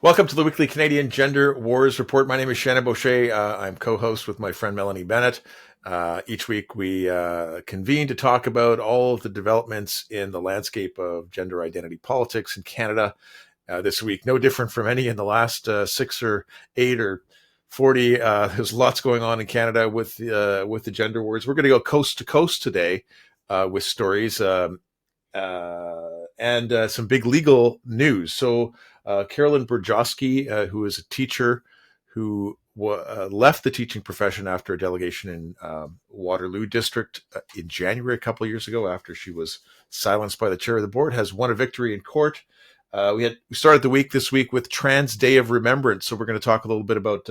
Welcome to the weekly Canadian Gender Wars Report. My name is Shannon Boucher. I'm co-host with my friend Melanie Bennett. Each week we convene to talk about all of the developments in the landscape of gender identity politics in Canada. This week, no different from any in the last 6 or 8 or 40. There's lots going on in Canada with the gender wars. We're going to go coast to coast today with stories and some big legal news. So Carolyn Burjoski, who is a teacher who left the teaching profession after a delegation in Waterloo District in January a couple of years ago after she was silenced by the chair of the board, has won a victory in court. We started the week this week with Trans Day of Remembrance. So we're going to talk a little bit about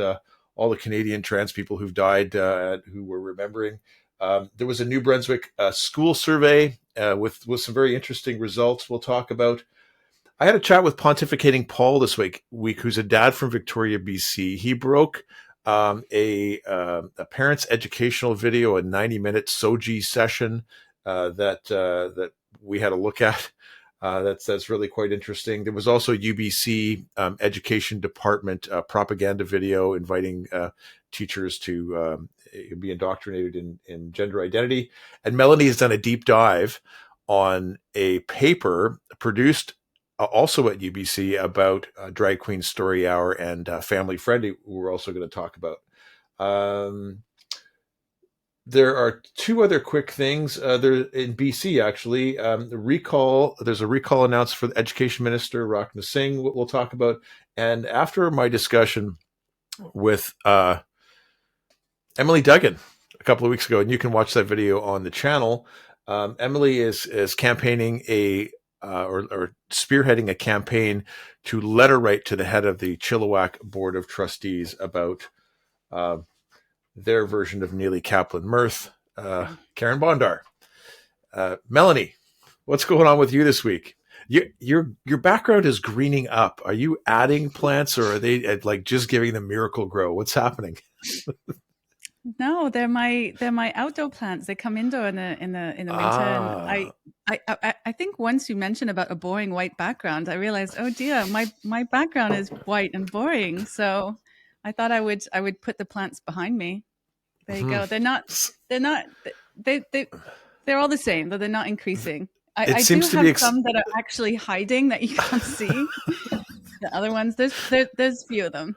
all the Canadian trans people who've died, who we're remembering. There was a New Brunswick school survey with some very interesting results we'll talk about. I had a chat with Pontificating Paul this week, who's a dad from Victoria, BC. He broke a parent's educational video, a 90-minute SOGI session that we had a look at. That's really quite interesting. There was also UBC Education Department propaganda video inviting teachers to be indoctrinated in gender identity. And Melanie has done a deep dive on a paper produced also at UBC about Drag Queen Story Hour and Family Friendly, who we're also going to talk about. There are two other quick things. There in BC, actually, there's a recall announced for the Education Minister, Rakna Singh, we'll talk about. And after my discussion with Emily Duggan a couple of weeks ago, and you can watch that video on the channel, Emily is campaigning or spearheading a campaign to letter write to the head of the Chilliwack Board of Trustees about their version of Neely Kaplan Mirth, Carin Bondar. Melanie, what's going on with you this week? Your background is greening up. Are you adding plants, or are they like just giving them Miracle Grow? What's happening? No, they're my outdoor plants. They come indoor in the winter. And I think once you mentioned about a boring white background, I realized, oh dear, my background is white and boring. So I thought I would put the plants behind me. There you go. They're all the same, though they're not increasing. I do have some that are actually hiding that you can't see. The other ones, there's a few of them.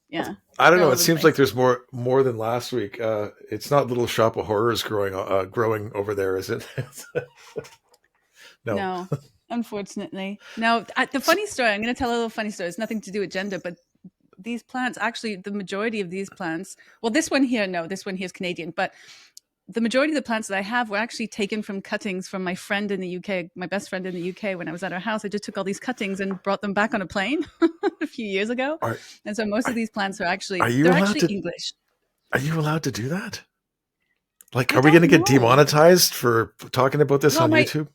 Yeah. I don't know. It seems like there's more than last week. It's not Little Shop of Horrors growing over there, is it? No, unfortunately. No. The funny story, I'm going to tell a little funny story. It's nothing to do with gender, but these plants, actually, the majority of these plants, well, this one here is Canadian, but the majority of the plants that I have were actually taken from cuttings from my friend in the UK, my best friend in the UK. When I was at her house, I just took all these cuttings and brought them back on a plane a few years ago. And so most of these plants are actually English. Are you allowed to do that? Like, are we going to get demonetized for talking about this on YouTube?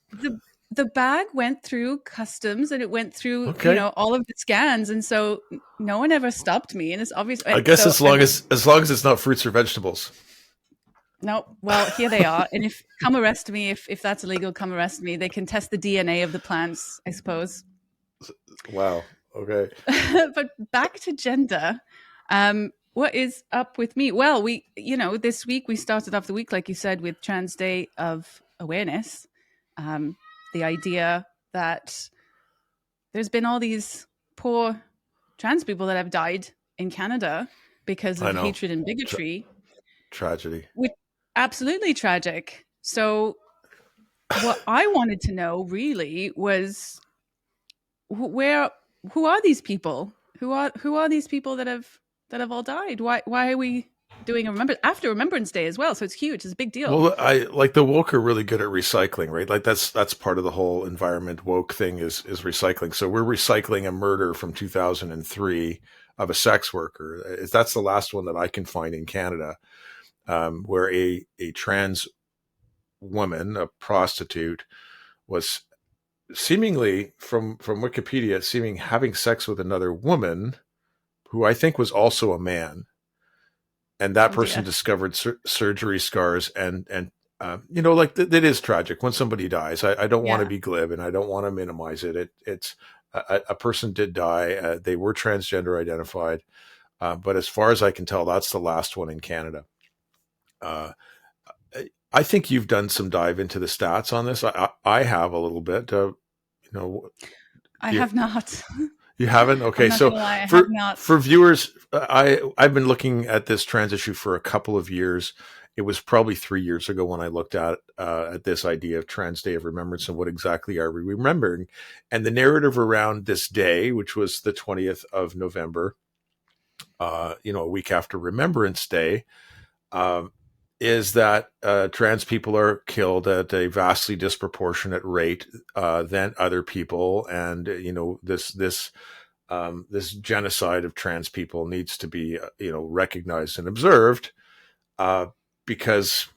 The bag went through customs and it went through, all of the scans. And so no one ever stopped me. And it's obvious. I guess as long as it's not fruits or vegetables. No, well, here they are. And come arrest me, if that's illegal, come arrest me. They can test the DNA of the plants, I suppose. Wow. Okay. But back to gender. What is up with me? Well, this week we started off the week, like you said, with Trans Day of Awareness. The idea that there's been all these poor trans people that have died in Canada because of hatred and bigotry. Tragedy. Absolutely tragic. So what I wanted to know really was who are these people? Who are these people that have all died? Why are we doing after Remembrance Day as well? So it's huge. It's a big deal. Well, I like the woke are really good at recycling, right? Like that's part of the whole environment woke thing is recycling. So we're recycling a murder from 2003 of a sex worker. That's the last one that I can find in Canada. Where a trans woman, a prostitute, was seemingly from Wikipedia, having sex with another woman who I think was also a man. And that Oh person dear. discovered surgery scars, and you know, like that is tragic when somebody dies. I don't want to Yeah. be glib, and I don't want to minimize it. It's a person did die. They were transgender identified, but as far as I can tell, that's the last one in Canada. Uh, I think you've done some dive into the stats on this. I have a little bit. You know, I you, have not. you haven't? I'm Okay, not so gonna lie, I have for not. viewers, I've been looking at this trans issue for a couple of years. It was probably 3 years ago when I looked at this idea of Trans Day of Remembrance and what exactly are we remembering, and the narrative around this day, which was the 20th of November, you know, a week after Remembrance Day, is that trans people are killed at a vastly disproportionate rate than other people, and you know, this genocide of trans people needs to be you know, recognized and observed, uh, because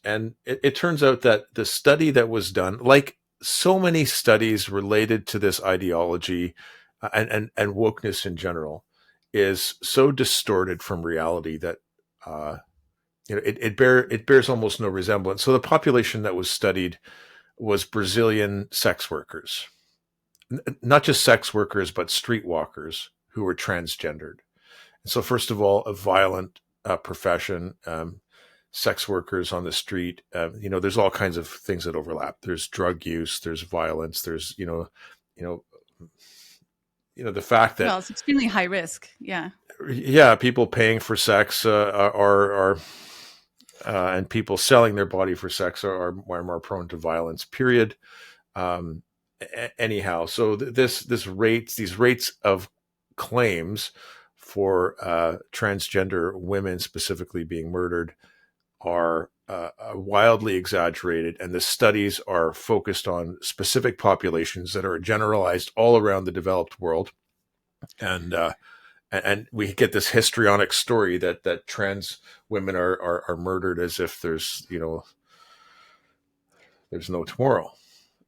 and it turns out that the study that was done, like so many studies related to this ideology and wokeness in general, is so distorted from reality that you know, it bears almost no resemblance. So the population that was studied was Brazilian sex workers, not just sex workers, but streetwalkers who were transgendered. And so, first of all, a violent profession, sex workers on the street. You know, there's all kinds of things that overlap. There's drug use, there's violence, there's you know, the fact that Well, it's extremely high risk. Yeah. yeah, people paying for sex are and people selling their body for sex are more prone to violence. Period. Um, anyhow, so these rates of claims for transgender women specifically being murdered are wildly exaggerated, and the studies are focused on specific populations that are generalized all around the developed world, and we get this histrionic story that trans women are murdered as if there's there's no tomorrow.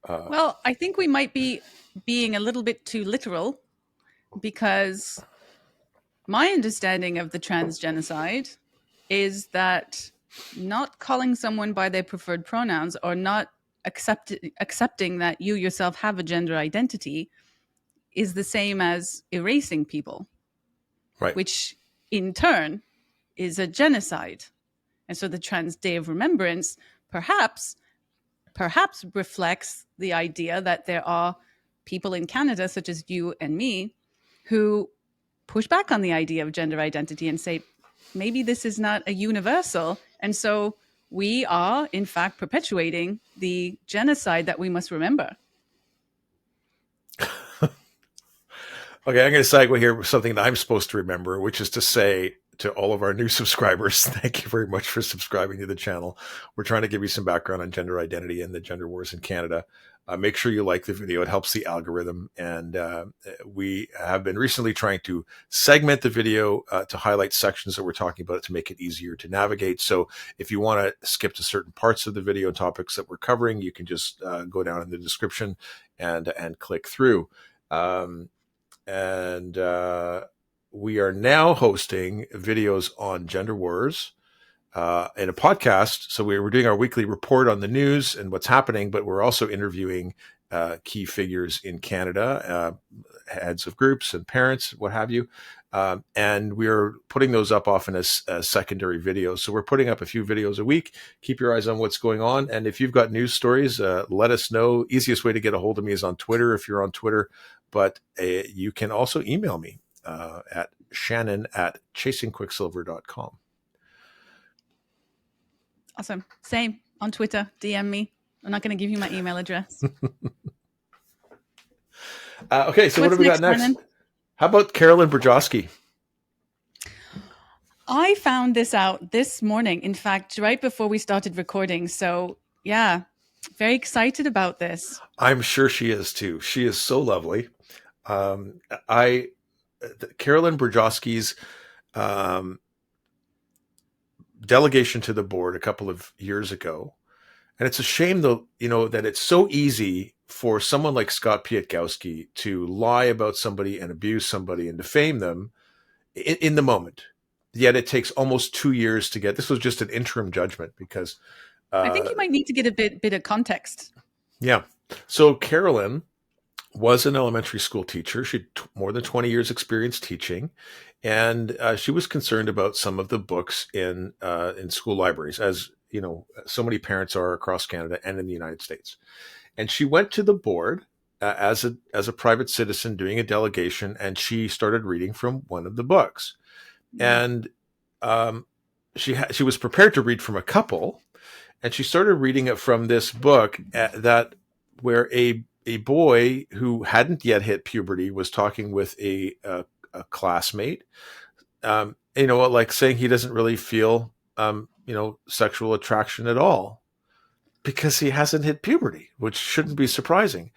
Well, I think we might be being a little bit too literal, because my understanding of the trans genocide is that not calling someone by their preferred pronouns, or not accepting that you yourself have a gender identity, is the same as erasing people, Right. which in turn is a genocide. And so the Trans Day of Remembrance perhaps reflects the idea that there are people in Canada, such as you and me, who push back on the idea of gender identity and say, maybe this is not a universal. And so we are, in fact, perpetuating the genocide that we must remember. Okay, I'm going to segue here with something that I'm supposed to remember, which is to say to all of our new subscribers, thank you very much for subscribing to the channel. We're trying to give you some background on gender identity and the gender wars in Canada. Make sure you like the video. It helps the algorithm. And we have been recently trying to segment the video to highlight sections that we're talking about to make it easier to navigate. So if you want to skip to certain parts of the video topics that we're covering, you can just go down in the description and click through. And we are now hosting videos on gender wars in a podcast. So we're doing our weekly report on the news and what's happening, but we're also interviewing key figures in Canada, heads of groups and parents, what have you. And we're putting those up often as secondary videos. So we're putting up a few videos a week. Keep your eyes on what's going on. And if you've got news stories, let us know. Easiest way to get a hold of me is on Twitter, if you're on Twitter. But you can also email me at shannon@chasingquicksilver.com. Awesome. Same on Twitter. DM me. I'm not going to give you my email address. Okay, so what do we got next? Shannon? How about Carolyn Burjoski? I found this out this morning, in fact, right before we started recording. So, yeah, very excited about this. I'm sure she is too. She is so lovely. Carolyn Burjoski's delegation to the board a couple of years ago And it's a shame, though, that it's so easy for someone like Scott Piatkowski to lie about somebody and abuse somebody and defame them in the moment. Yet it takes almost 2 years to get. This was just an interim judgment because I think you might need to get a bit of context. Yeah. So Carolyn was an elementary school teacher. She had more than 20 years experience teaching, and she was concerned about some of the books in school libraries, as so many parents are across Canada and in the United States. And she went to the board as a private citizen doing a delegation, and she started reading from one of the books. And she was prepared to read from a couple, and she started reading it from this book where a boy who hadn't yet hit puberty was talking with a classmate, like saying he doesn't really feel sexual attraction at all because he hasn't hit puberty, which shouldn't be surprising.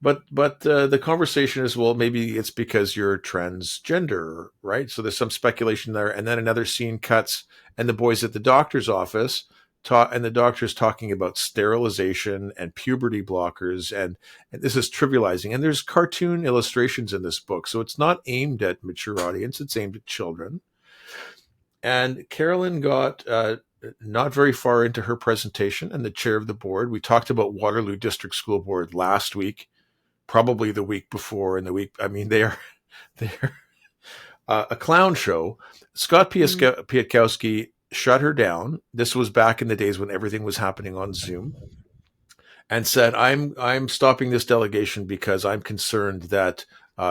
But the conversation is, well, maybe it's because you're transgender, right? So there's some speculation there. And then another scene cuts, and the boy's at the doctor's office, and the doctor's talking about sterilization and puberty blockers, and this is trivializing. And there's cartoon illustrations in this book, so it's not aimed at mature audience; it's aimed at children. And Carolyn got not very far into her presentation, and the chair of the board. We talked about Waterloo District School Board last week, probably the week before, and the week. I mean, they're a clown show. Scott Piatkowski shut her down. This was back in the days when everything was happening on Zoom, and said, I'm stopping this delegation because I'm concerned that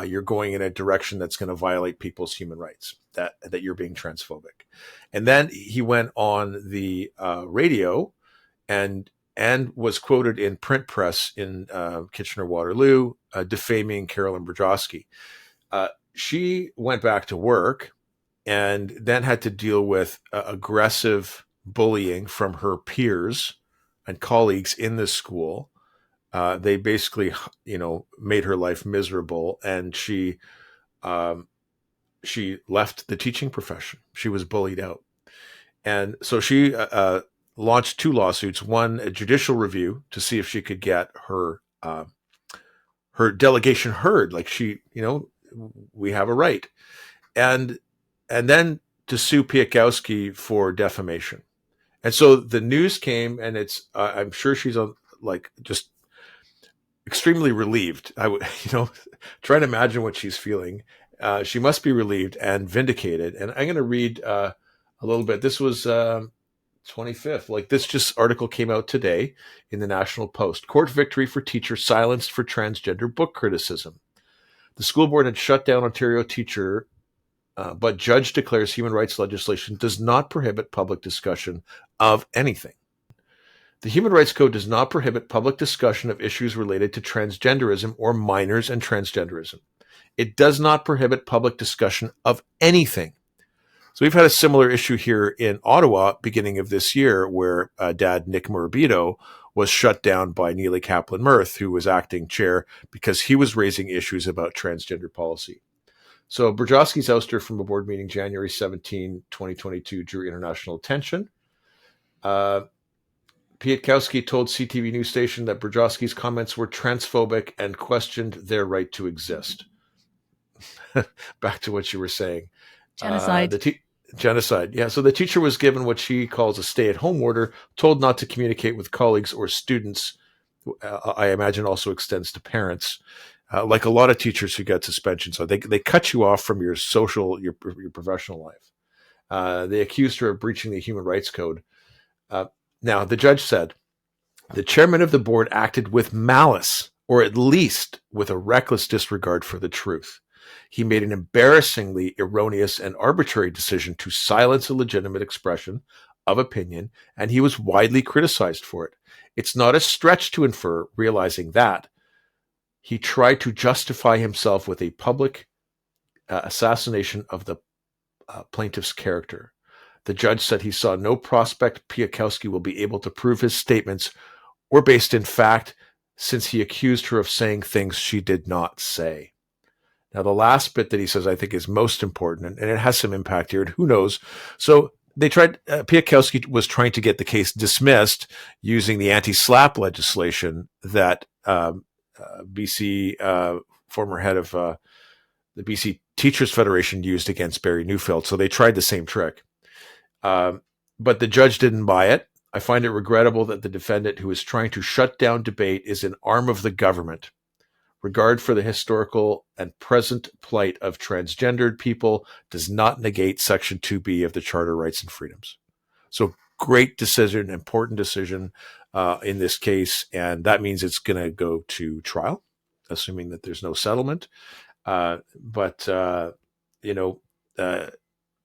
you're going in a direction that's going to violate people's human rights, that you're being transphobic. And then he went on the radio and was quoted in print press in Kitchener-Waterloo, defaming Carolyn Burjoski. She went back to work and then had to deal with aggressive bullying from her peers and colleagues in the school. They basically, made her life miserable, and she left the teaching profession. She was bullied out. And so she launched 2 lawsuits, one a judicial review to see if she could get her delegation heard. Like we have a right. And then to sue Piatkowski for defamation. And so the news came, and it's, I'm sure she's just extremely relieved. I would, try to imagine what she's feeling. She must be relieved and vindicated. And I'm going to read a little bit. This was 25th. This article came out today in the National Post. Court victory for teacher silenced for transgender book criticism. The school board had shut down Ontario teacher, but judge declares human rights legislation does not prohibit public discussion of anything. The Human Rights Code does not prohibit public discussion of issues related to transgenderism or minors and transgenderism. It does not prohibit public discussion of anything. So we've had a similar issue here in Ottawa beginning of this year, where Dad Nick Morabito was shut down by Neely Kaplan-Mirth, who was acting chair, because he was raising issues about transgender policy. So Burjoski's ouster from a board meeting January 17, 2022 drew international attention. Piatkowski told CTV news station that Burjoski's comments were transphobic and questioned their right to exist. Back to what you were saying. Genocide. Genocide. Yeah. So the teacher was given what she calls a stay-at-home order, told not to communicate with colleagues or students. I imagine also extends to parents. Like a lot of teachers who get suspensions, so they cut you off from your professional life. They accused her of breaching the Human Rights Code. Now, the judge said, the chairman of the board acted with malice, or at least with a reckless disregard for the truth. He made an embarrassingly erroneous and arbitrary decision to silence a legitimate expression of opinion, and he was widely criticized for it. It's not a stretch to infer, realizing that he tried to justify himself with a public assassination of the plaintiff's character. The judge said he saw no prospect Piatkowski will be able to prove his statements were based in fact, since he accused her of saying things she did not say. Now, the last bit that he says I think is most important, and it has some impact here, and who knows. So they tried. Piakowski was trying to get the case dismissed using the anti-SLAPP legislation that BC former head of the BC Teachers Federation used against Barry Neufeld. So they tried the same trick, but the judge didn't buy it. I find it regrettable that the defendant, who is trying to shut down debate, is an arm of the government. Regard for the historical and present plight of transgendered people does not negate Section 2B of the Charter of Rights and Freedoms. So great decision, important decision in this case. And that means it's going to go to trial, assuming that there's no settlement.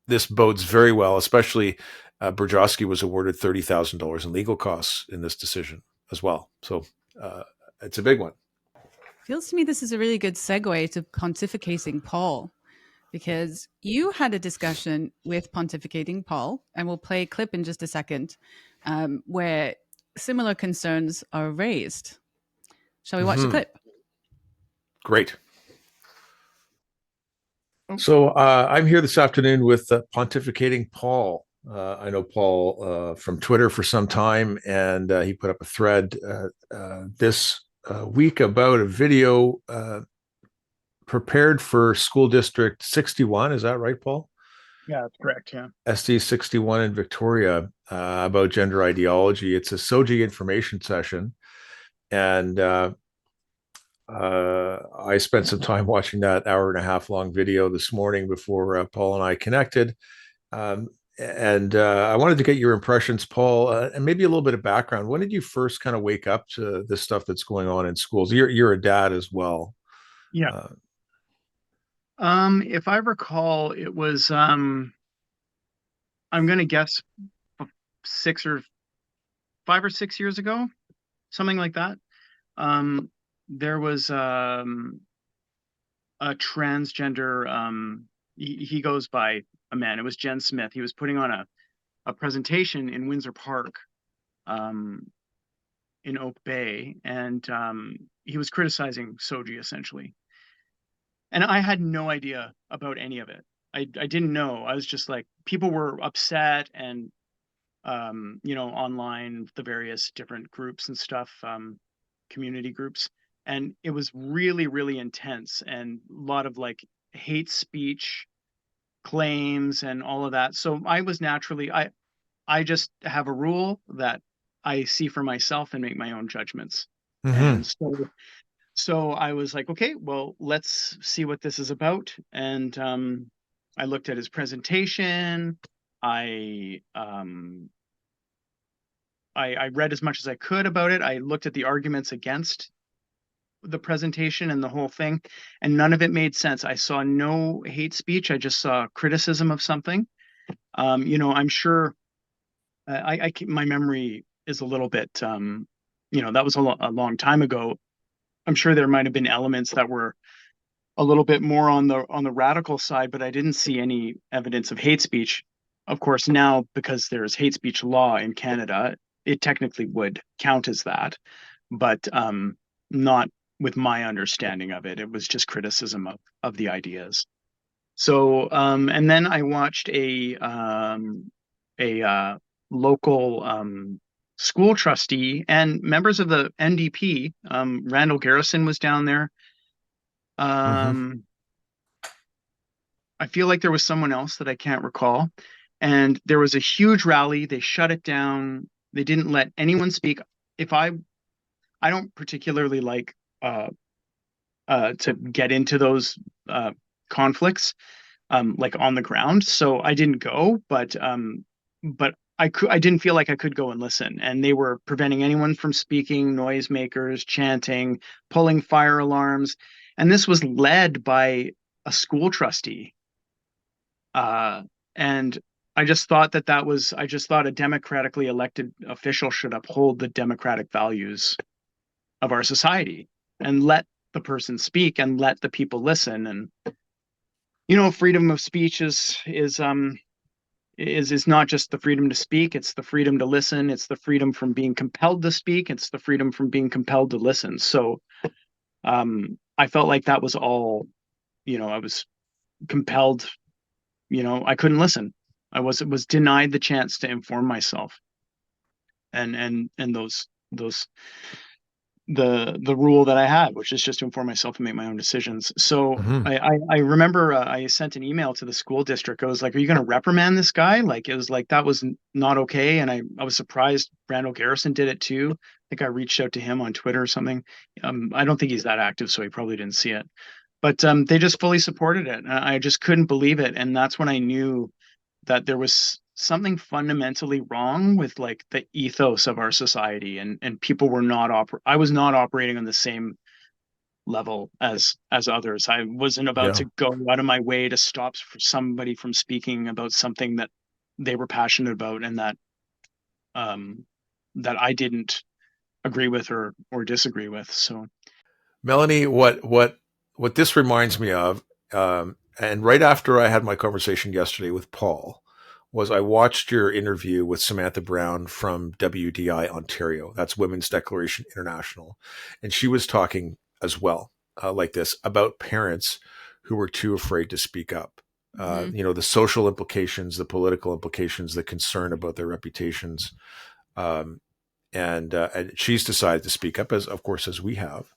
This bodes very well, especially Burjoski was awarded $30,000 in legal costs in this decision as well. So it's a big one. Feels to me this is a really good segue to pontificating Paul, because you had a discussion with pontificating Paul, and we'll play a clip in just a second, where similar concerns are raised. Shall we watch the clip? Great. So I'm here this afternoon with pontificating Paul. I know Paul from Twitter for some time, and he put up a thread this week about a video prepared for School District 61. Is that right, Paul? Yeah, that's correct. Yeah. SD61 in Victoria about gender ideology. It's a SOGI information session. And I spent some time watching that hour-and-a-half long video this morning before Paul and I connected. And I wanted to get your impressions, Paul, and maybe a little bit of background. When did you first kind of wake up to this stuff that's going on in schools? You're a dad as well. Yeah. If I recall, it was I'm going to guess 5 or 6 years ago, something like that. There was a transgender. He goes by a man. It was Jen Smith. He was putting on a presentation in Windsor Park, in Oak Bay, and he was criticizing SOGI essentially. And I had no idea about any of it. I didn't know. I was just like, people were upset, and online, the various different groups and stuff, community groups, and it was really, really intense, and a lot of like hate speech claims and all of that. So I was naturally, I just have a rule that I see for myself and make my own judgments. And so I was like, okay, well, let's see what this is about. And I looked at his presentation. I read as much as I could about it. I looked at the arguments against the presentation and the whole thing, and none of it made sense. I saw no hate speech. I just saw criticism of something. I'm sure my memory is a little bit, that was a long time ago. I'm sure there might have been elements that were a little bit more on the radical side, but I didn't see any evidence of hate speech. Of course, now, because there's hate speech law in Canada, it technically would count as that, but not with my understanding of it. It was just criticism of the ideas. So, and then I watched a local school trustee and members of the NDP. Randall Garrison was down there. I feel like there was someone else that I can't recall. And there was a huge rally. They shut it down. They didn't let anyone speak. I don't particularly like to get into those conflicts like on the ground, so I didn't go. But I didn't feel like I could go and listen. And they were preventing anyone from speaking, noisemakers, chanting, pulling fire alarms. And this was led by a school trustee. And I just thought I just thought a democratically elected official should uphold the democratic values of our society and let the person speak and let the people listen. And, freedom of speech is not just the freedom to speak. It's the freedom to listen. It's the freedom from being compelled to speak. It's the freedom from being compelled to listen. So I felt like that was all, I was compelled, I couldn't listen. I was denied the chance to inform myself, and those the rule that I had, which is just to inform myself and make my own decisions. So I remember I sent an email to the school district. I was like, "Are you going to reprimand this guy?" Like, it was like that was not okay, and I was surprised Randall Garrison did it too. I think I reached out to him on Twitter or something. I don't think he's that active, so he probably didn't see it. But they just fully supported it. I just couldn't believe it, and that's when I knew that there was something fundamentally wrong with like the ethos of our society, and people were not I was not operating on the same level as others. I wasn't about to go out of my way to stop somebody from speaking about something that they were passionate about, and that that I didn't agree with or disagree with. So Melanie, what this reminds me of, and right after I had my conversation yesterday with Paul, was I watched your interview with Samantha Brown from WDI Ontario. That's Women's Declaration International. And she was talking as well, like this, about parents who were too afraid to speak up. The social implications, the political implications, the concern about their reputations. And she's decided to speak up, as we have.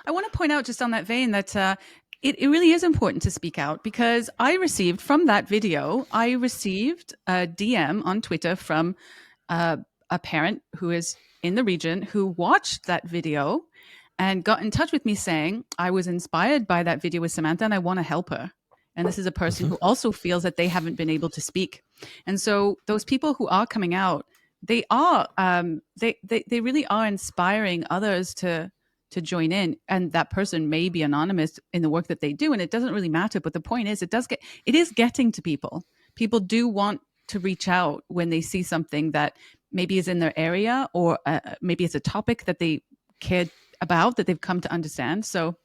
I want to point out just on that vein that it really is important to speak out, because I received from that video, a DM on Twitter from a parent who is in the region who watched that video and got in touch with me saying, I was inspired by that video with Samantha and I want to help her. And this is a person who also feels that they haven't been able to speak. And so those people who are coming out, they are, they really are inspiring others to join in, and that person may be anonymous in the work that they do, and it doesn't really matter. But the point is, it is getting to people. People do want to reach out when they see something that maybe is in their area, or maybe it's a topic that they cared about, that they've come to understand. So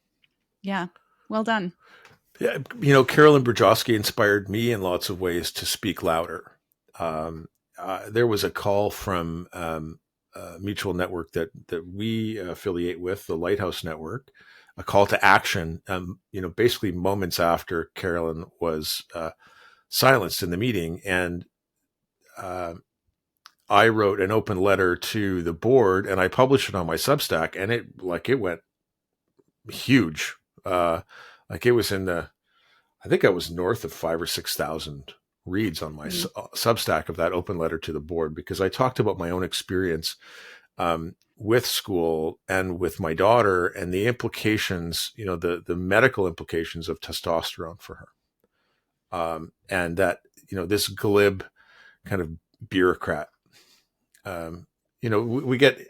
yeah, well done. Yeah, Carolyn Burjoski inspired me in lots of ways to speak louder. There was a call from mutual network that we affiliate with, the Lighthouse Network, a call to action, basically moments after Carolyn was silenced in the meeting. And I wrote an open letter to the board and I published it on my Substack, and it went huge. It was I think I was north of 5,000 or 6,000 reads on my Substack of that open letter to the board, because I talked about my own experience with school and with my daughter, and the implications, the medical implications of testosterone for her. And that, this glib kind of bureaucrat, we get,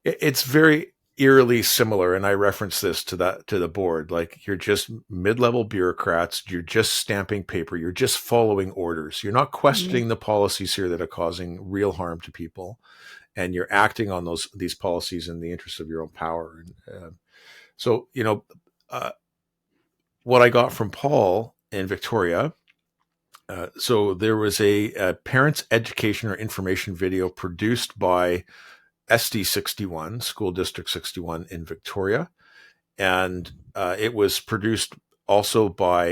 it's very eerily similar. And I reference this to the board. Like, you're just mid-level bureaucrats. You're just stamping paper. You're just following orders. You're not questioning the policies here that are causing real harm to people. And you're acting on these policies in the interest of your own power. And so, what I got from Paul in Victoria, so there was a parents' education or information video produced by SD61, School District 61 in Victoria. And it was produced also by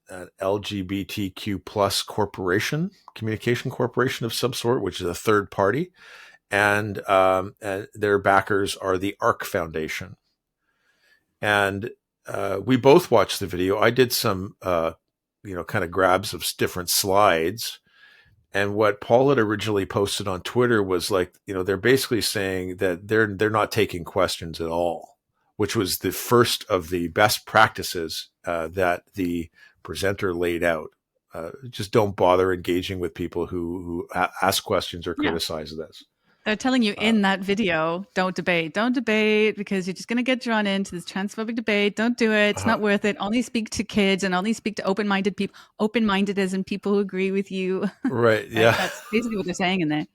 an LGBTQ plus corporation, communication corporation of some sort, which is a third party. And their backers are the ARC Foundation. And we both watched the video. I did some, kind of grabs of different slides. And what Paul had originally posted on Twitter was like, they're basically saying that they're not taking questions at all, which was the first of the best practices that the presenter laid out. Just don't bother engaging with people who ask questions or criticize this. They're telling you in that video, don't debate because you're just going to get drawn into this transphobic debate. Don't do it. It's not worth it. Only speak to kids and only speak to open-minded people. Open-minded as in people who agree with you. Right. Yeah. That's basically what they're saying in there.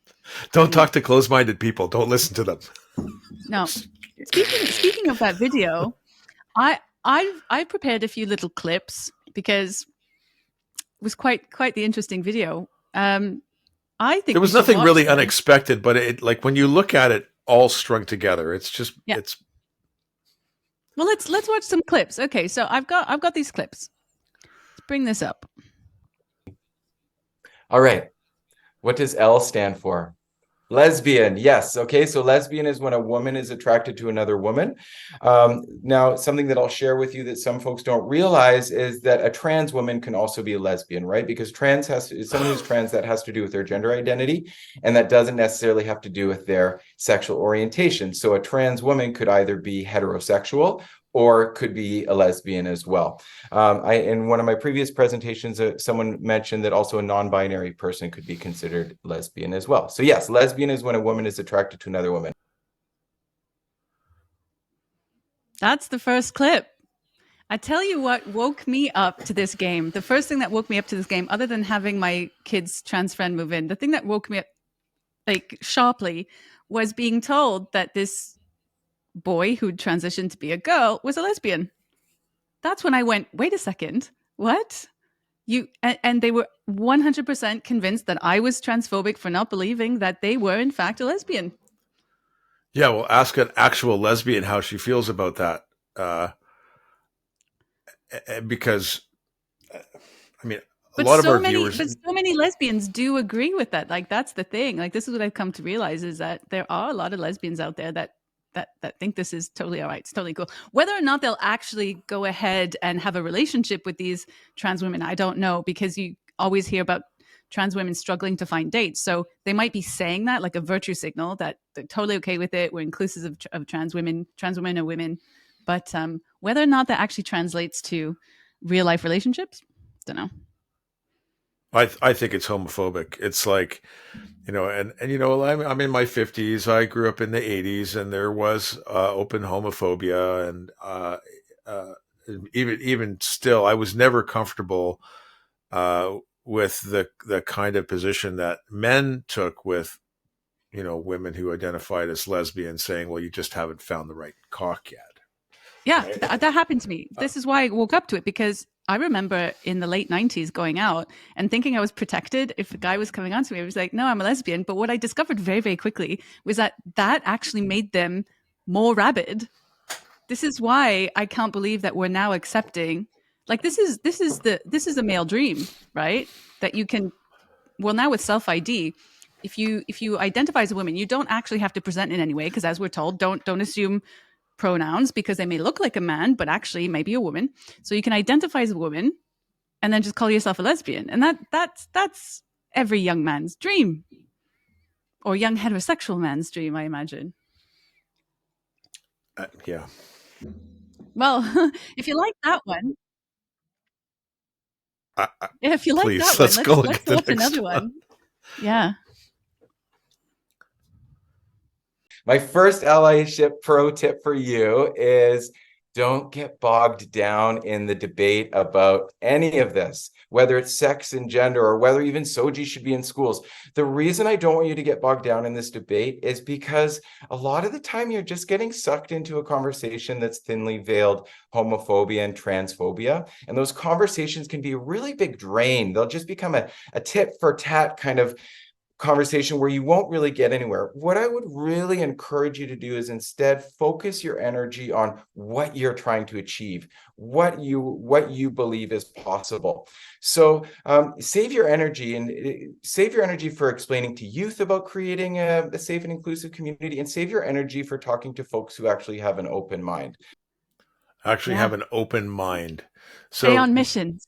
Don't talk to closed-minded people. Don't listen to them. No. Speaking of that video, I prepared a few little clips because it was quite the interesting video. I think there was nothing really unexpected, but it, like, when you look at it all strung together, it's just it's. Well, let's watch some clips. Okay, so I've got these clips. Let's bring this up. All right. What does L stand for? Lesbian, yes. Okay, so lesbian is when a woman is attracted to another woman. Now, something that I'll share with you that some folks don't realize is that a trans woman can also be a lesbian, right? Because someone who's trans, that has to do with their gender identity, and that doesn't necessarily have to do with their sexual orientation. So a trans woman could either be heterosexual or could be a lesbian as well. In one of my previous presentations, someone mentioned that also a non-binary person could be considered lesbian as well. So yes, lesbian is when a woman is attracted to another woman. That's the first clip. I tell you what woke me up to this game. The first thing that woke me up to this game, other than having my kid's trans friend move in, the thing that woke me up like sharply was being told that this boy who'd transitioned to be a girl was a lesbian. That's when I went, wait a second, what? And they were 100% convinced that I was transphobic for not believing that they were in fact a lesbian. Yeah, well, ask an actual lesbian how she feels about that. Because, I mean, a lot of our viewers... But so many lesbians do agree with that. Like, that's the thing. Like, this is what I've come to realize, is that there are a lot of lesbians out there that think this is totally all right. It's totally cool. Whether or not they'll actually go ahead and have a relationship with these trans women, I don't know, because you always hear about trans women struggling to find dates. So they might be saying that like a virtue signal that they're totally okay with it. We're inclusive of trans women are women. But whether or not that actually translates to real life relationships, don't know. I think it's homophobic. It's like, and I'm in my 50s. I grew up in the 80s, and there was open homophobia, and even still, I was never comfortable with the kind of position that men took with, women who identified as lesbians, saying, "Well, you just haven't found the right cock yet." Yeah, right? That happened to me. This is why I woke up to it, because I remember in the late 90s going out and thinking I was protected. If a guy was coming on to me, I was like, no, I'm a lesbian. But what I discovered very, very quickly was that actually made them more rabid. This is why I can't believe that we're now accepting, like, this is a male dream, right? That you can, well, now with self-ID, if you identify as a woman, you don't actually have to present in any way, because as we're told, don't assume pronouns, because they may look like a man but actually maybe a woman. So you can identify as a woman and then just call yourself a lesbian, and that's every young man's dream, or young heterosexual man's dream, I imagine. Yeah. Well, if you like that one, if you like please, that let's one, go let's watch another one. Yeah. My first allyship pro tip for you is don't get bogged down in the debate about any of this, whether it's sex and gender or whether even SOGI should be in schools. The reason I don't want you to get bogged down in this debate is because a lot of the time you're just getting sucked into a conversation that's thinly veiled homophobia and transphobia. And those conversations can be a really big drain. They'll just become a tit for tat kind of conversation where you won't really get anywhere. What I would really encourage you to do is instead focus your energy on what you're trying to achieve, what you believe is possible. So save your energy for explaining to youth about creating a safe and inclusive community, and save your energy for talking to folks who actually have an open mind. Have an open mind. So stay on mission.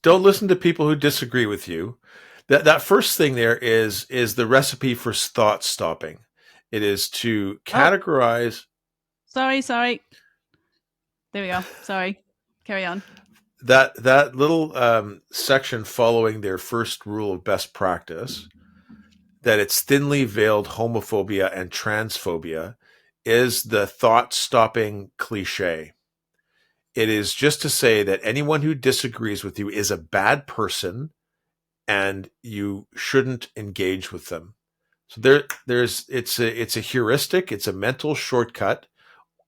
Don't listen to people who disagree with you. That first thing there is the recipe for thought stopping. It is to categorize. Sorry. There we go. Sorry. Carry on. That little section following their first rule of best practice, that it's thinly veiled homophobia and transphobia, is the thought stopping cliche. It is just to say that anyone who disagrees with you is a bad person, and you shouldn't engage with them. So it's a heuristic, it's a mental shortcut,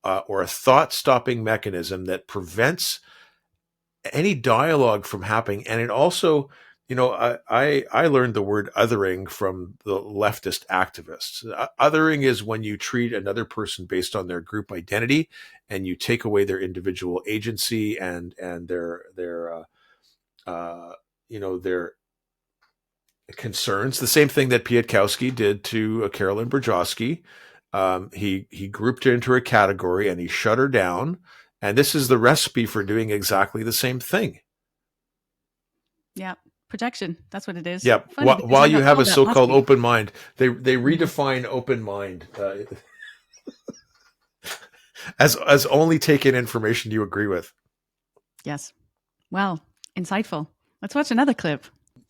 or a thought-stopping mechanism that prevents any dialogue from happening. And it also, I learned the word othering from the leftist activists. Othering is when you treat another person based on their group identity, and you take away their individual agency and their concerns. The same thing that Pietkowski did to Carolyn Burjoski. He grouped her into a category and he shut her down. And this is the recipe for doing exactly the same thing. Yeah. Projection. That's what it is. Yeah. While you have a so-called open mind, they redefine open mind as only taking information you agree with. Yes. Well, insightful. Let's watch another clip.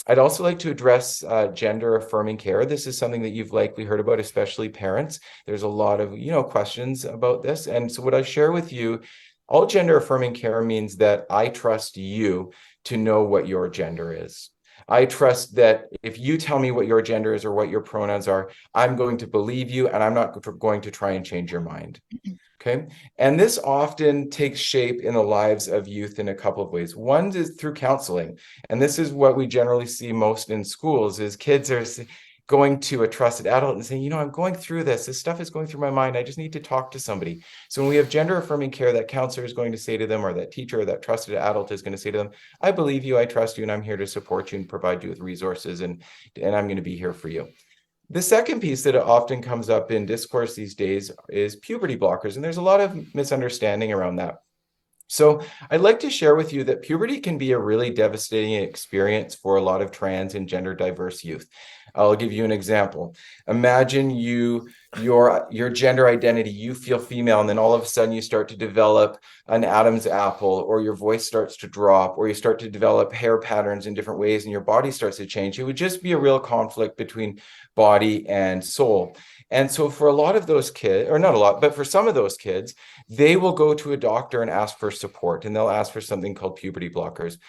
I'd also like to address gender affirming care. This is something that you've likely heard about, especially parents. There's a lot of, questions about this. And so what I share with you, all gender affirming care means that I trust you to know what your gender is. I trust that if you tell me what your gender is or what your pronouns are, I'm going to believe you and I'm not going to try and change your mind. Okay. And this often takes shape in the lives of youth in a couple of ways. One is through counseling. And this is what we generally see most in schools is kids are going to a trusted adult and saying, I'm going through this. This stuff is going through my mind. I just need to talk to somebody. So when we have gender affirming care, that counselor is going to say to them, or that teacher or that trusted adult is going to say to them, I believe you, I trust you, and I'm here to support you and provide you with resources, and I'm going to be here for you. The second piece that often comes up in discourse these days is puberty blockers, and there's a lot of misunderstanding around that. So I'd like to share with you that puberty can be a really devastating experience for a lot of trans and gender diverse youth. I'll give you an example. Imagine your gender identity, you feel female, and then all of a sudden you start to develop an Adam's apple, or your voice starts to drop, or you start to develop hair patterns in different ways, and your body starts to change. It would just be a real conflict between body and soul. And so for a lot of those kids, or not a lot, but for some of those kids, they will go to a doctor and ask for support, and they'll ask for something called puberty blockers.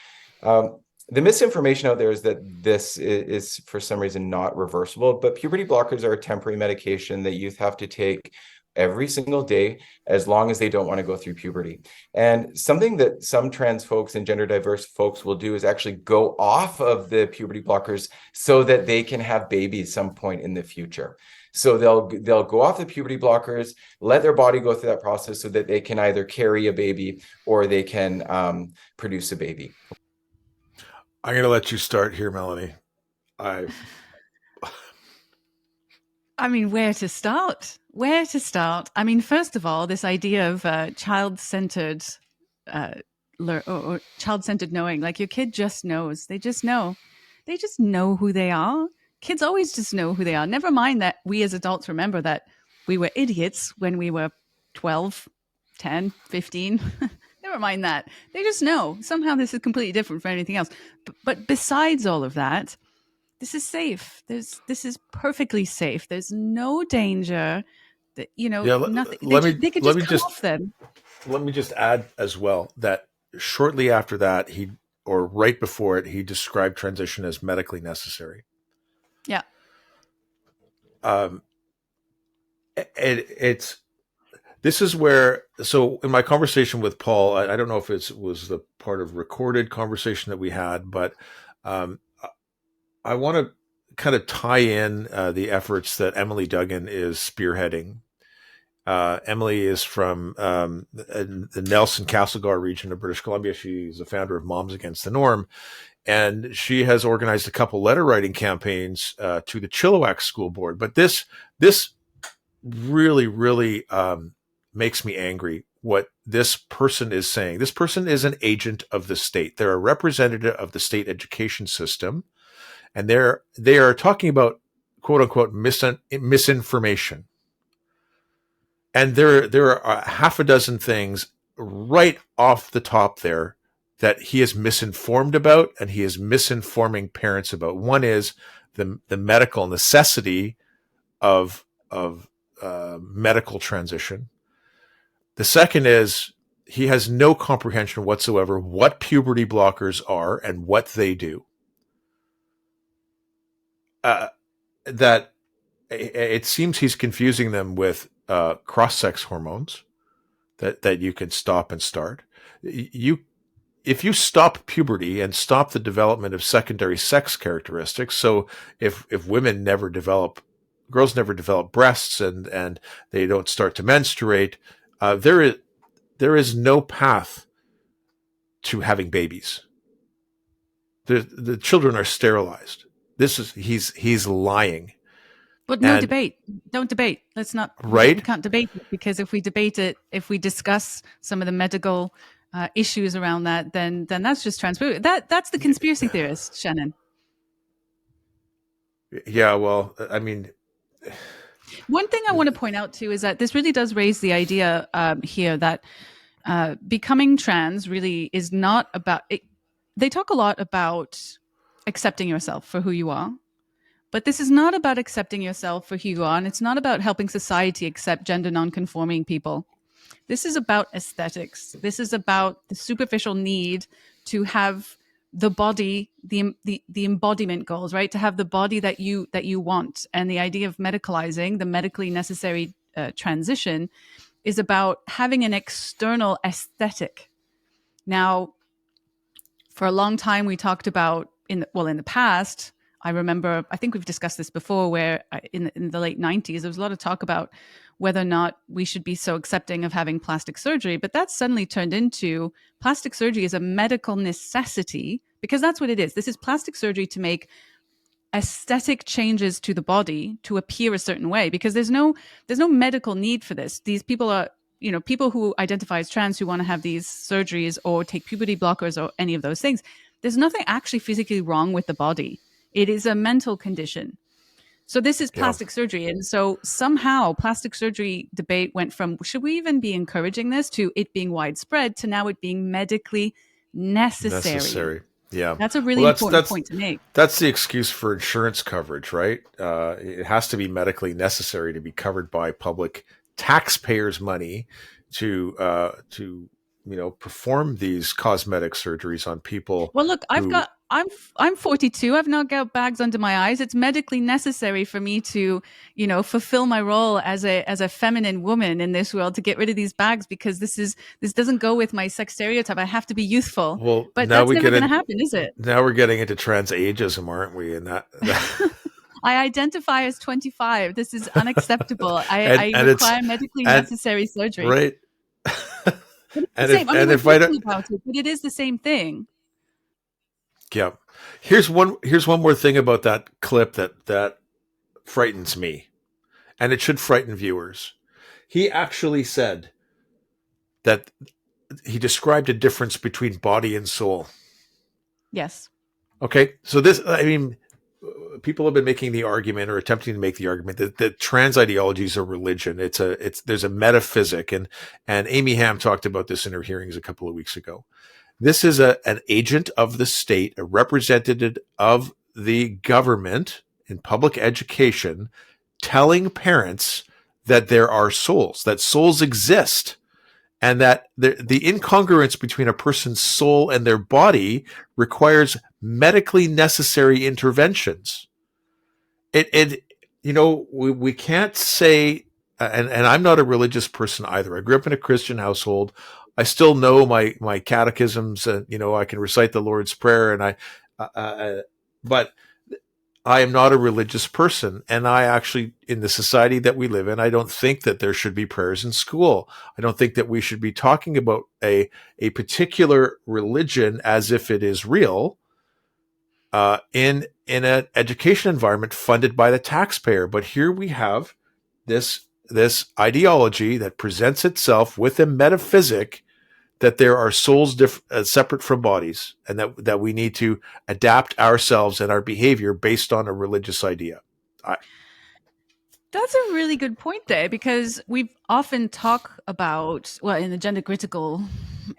The misinformation out there is that this is for some reason not reversible, but puberty blockers are a temporary medication that youth have to take every single day as long as they don't want to go through puberty. And something that some trans folks and gender diverse folks will do is actually go off of the puberty blockers so that they can have babies some point in the future. So they'll go off the puberty blockers, let their body go through that process so that they can either carry a baby or they can produce a baby. I'm going to let you start here, Melanie. I mean, where to start? I mean, first of all, this idea of child-centered or child-centered knowing, like your kid just knows. They just know who they are. Kids always just know who they are. Never mind that we as adults remember that we were idiots when we were 12, 10, 15. Never mind that. They just know. Somehow this is completely different from anything else. But besides all of that, this is safe. This is perfectly safe. There's no danger. That, nothing. They could just come off them. Let me just add as well that shortly after that, or right before it, he described transition as medically necessary. Yeah. This is where, so in my conversation with Paul, I don't know if it was the part of recorded conversation that we had, but I want to kind of tie in the efforts that Emily Duggan is spearheading. Emily is from the Nelson Castlegar region of British Columbia. She's the founder of Moms Against the Norm. And she has organized a couple letter writing campaigns to the Chilliwack School Board. But this really, really makes me angry what this person is saying. This person is an agent of the state. They're a representative of the state education system. And they are talking about, quote unquote, misinformation. And there are half a dozen things right off the top there that he is misinformed about, and he is misinforming parents about. One is the medical necessity of medical transition. The second is he has no comprehension whatsoever what puberty blockers are and what they do. That it seems he's confusing them with cross-sex hormones that you can stop and start. If you stop puberty and stop the development of secondary sex characteristics, so if women never develop, girls never develop breasts and they don't start to menstruate, there is no path to having babies. The children are sterilized. he's lying. But no And- debate. Don't debate. Let's not. Right. We can't debate it, because if we debate it, if we discuss some of the medical issues around that, then that's just transphobia. That's the conspiracy theorist, Shannon. Yeah, well, I mean, one thing I want to point out too is that this really does raise the idea here that becoming trans really is not about it. They talk a lot about accepting yourself for who you are, but this is not about accepting yourself for who you are, and it's not about helping society accept gender non-conforming people. This is about aesthetics. This is about the superficial need to have the body, the embodiment goals, right? To have the body that you want. And the idea of medicalizing, the medically necessary transition, is about having an external aesthetic. Now, for a long time, we talked about in the past. I remember, I think we've discussed this before, where in the late 90s, there was a lot of talk about whether or not we should be so accepting of having plastic surgery. But that suddenly turned into plastic surgery is a medical necessity, because that's what it is. This is plastic surgery to make aesthetic changes to the body to appear a certain way, because there's no medical need for this. These people are, people who identify as trans who want to have these surgeries or take puberty blockers or any of those things. There's nothing actually physically wrong with the body. It is a mental condition. So this is plastic surgery. And so somehow plastic surgery debate went from, should we even be encouraging this, to it being widespread, to now it being medically necessary. Yeah. That's a really important point to make. That's the excuse for insurance coverage, right? It has to be medically necessary to be covered by public taxpayers' money to perform these cosmetic surgeries on people. Well, look, I'm 42. I've not got bags under my eyes. It's medically necessary for me to, fulfill my role as a feminine woman in this world, to get rid of these bags, because this doesn't go with my sex stereotype. I have to be youthful. Well, but that's never going to happen, is it? Now we're getting into trans ageism, aren't we? And that I identify as 25. This is unacceptable. I require medically necessary surgery. Right. But it is the same thing. Yeah. Here's one more thing about that clip that frightens me, and it should frighten viewers. He actually said that he described a difference between body and soul. Yes. Okay. So people have been making the argument, or attempting to make the argument, that trans ideology is a religion. There's a metaphysic, and Amy Ham talked about this in her hearings a couple of weeks ago. This is an agent of the state, a representative of the government in public education, telling parents that there are souls, that souls exist, and that the incongruence between a person's soul and their body requires medically necessary interventions. We can't say, and I'm not a religious person either. I grew up in a Christian household. I still know my catechisms, and I can recite the Lord's Prayer, and but I am not a religious person, and I actually, in the society that we live in, I don't think that there should be prayers in school. I don't think that we should be talking about a particular religion as if it is real in an education environment funded by the taxpayer. But here we have this ideology that presents itself with a metaphysic that there are souls separate from bodies, and that we need to adapt ourselves and our behavior based on a religious idea. That's a really good point there, because we've often talk about, in the gender critical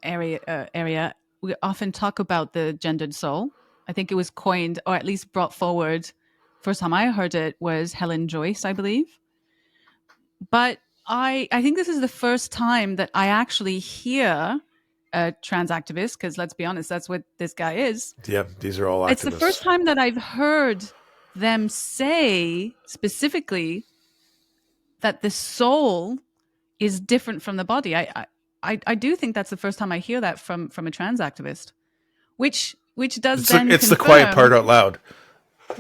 area, we often talk about the gendered soul. I think it was coined, or at least brought forward, first time I heard it was Helen Joyce, I believe. But I think this is the first time that I actually hear a trans activist, because let's be honest, that's what this guy is. Yeah, these are all activists. It's the first time that I've heard them say specifically that the soul is different from the body. I do think that's the first time I hear that from a trans activist, which does it's the quiet part out loud.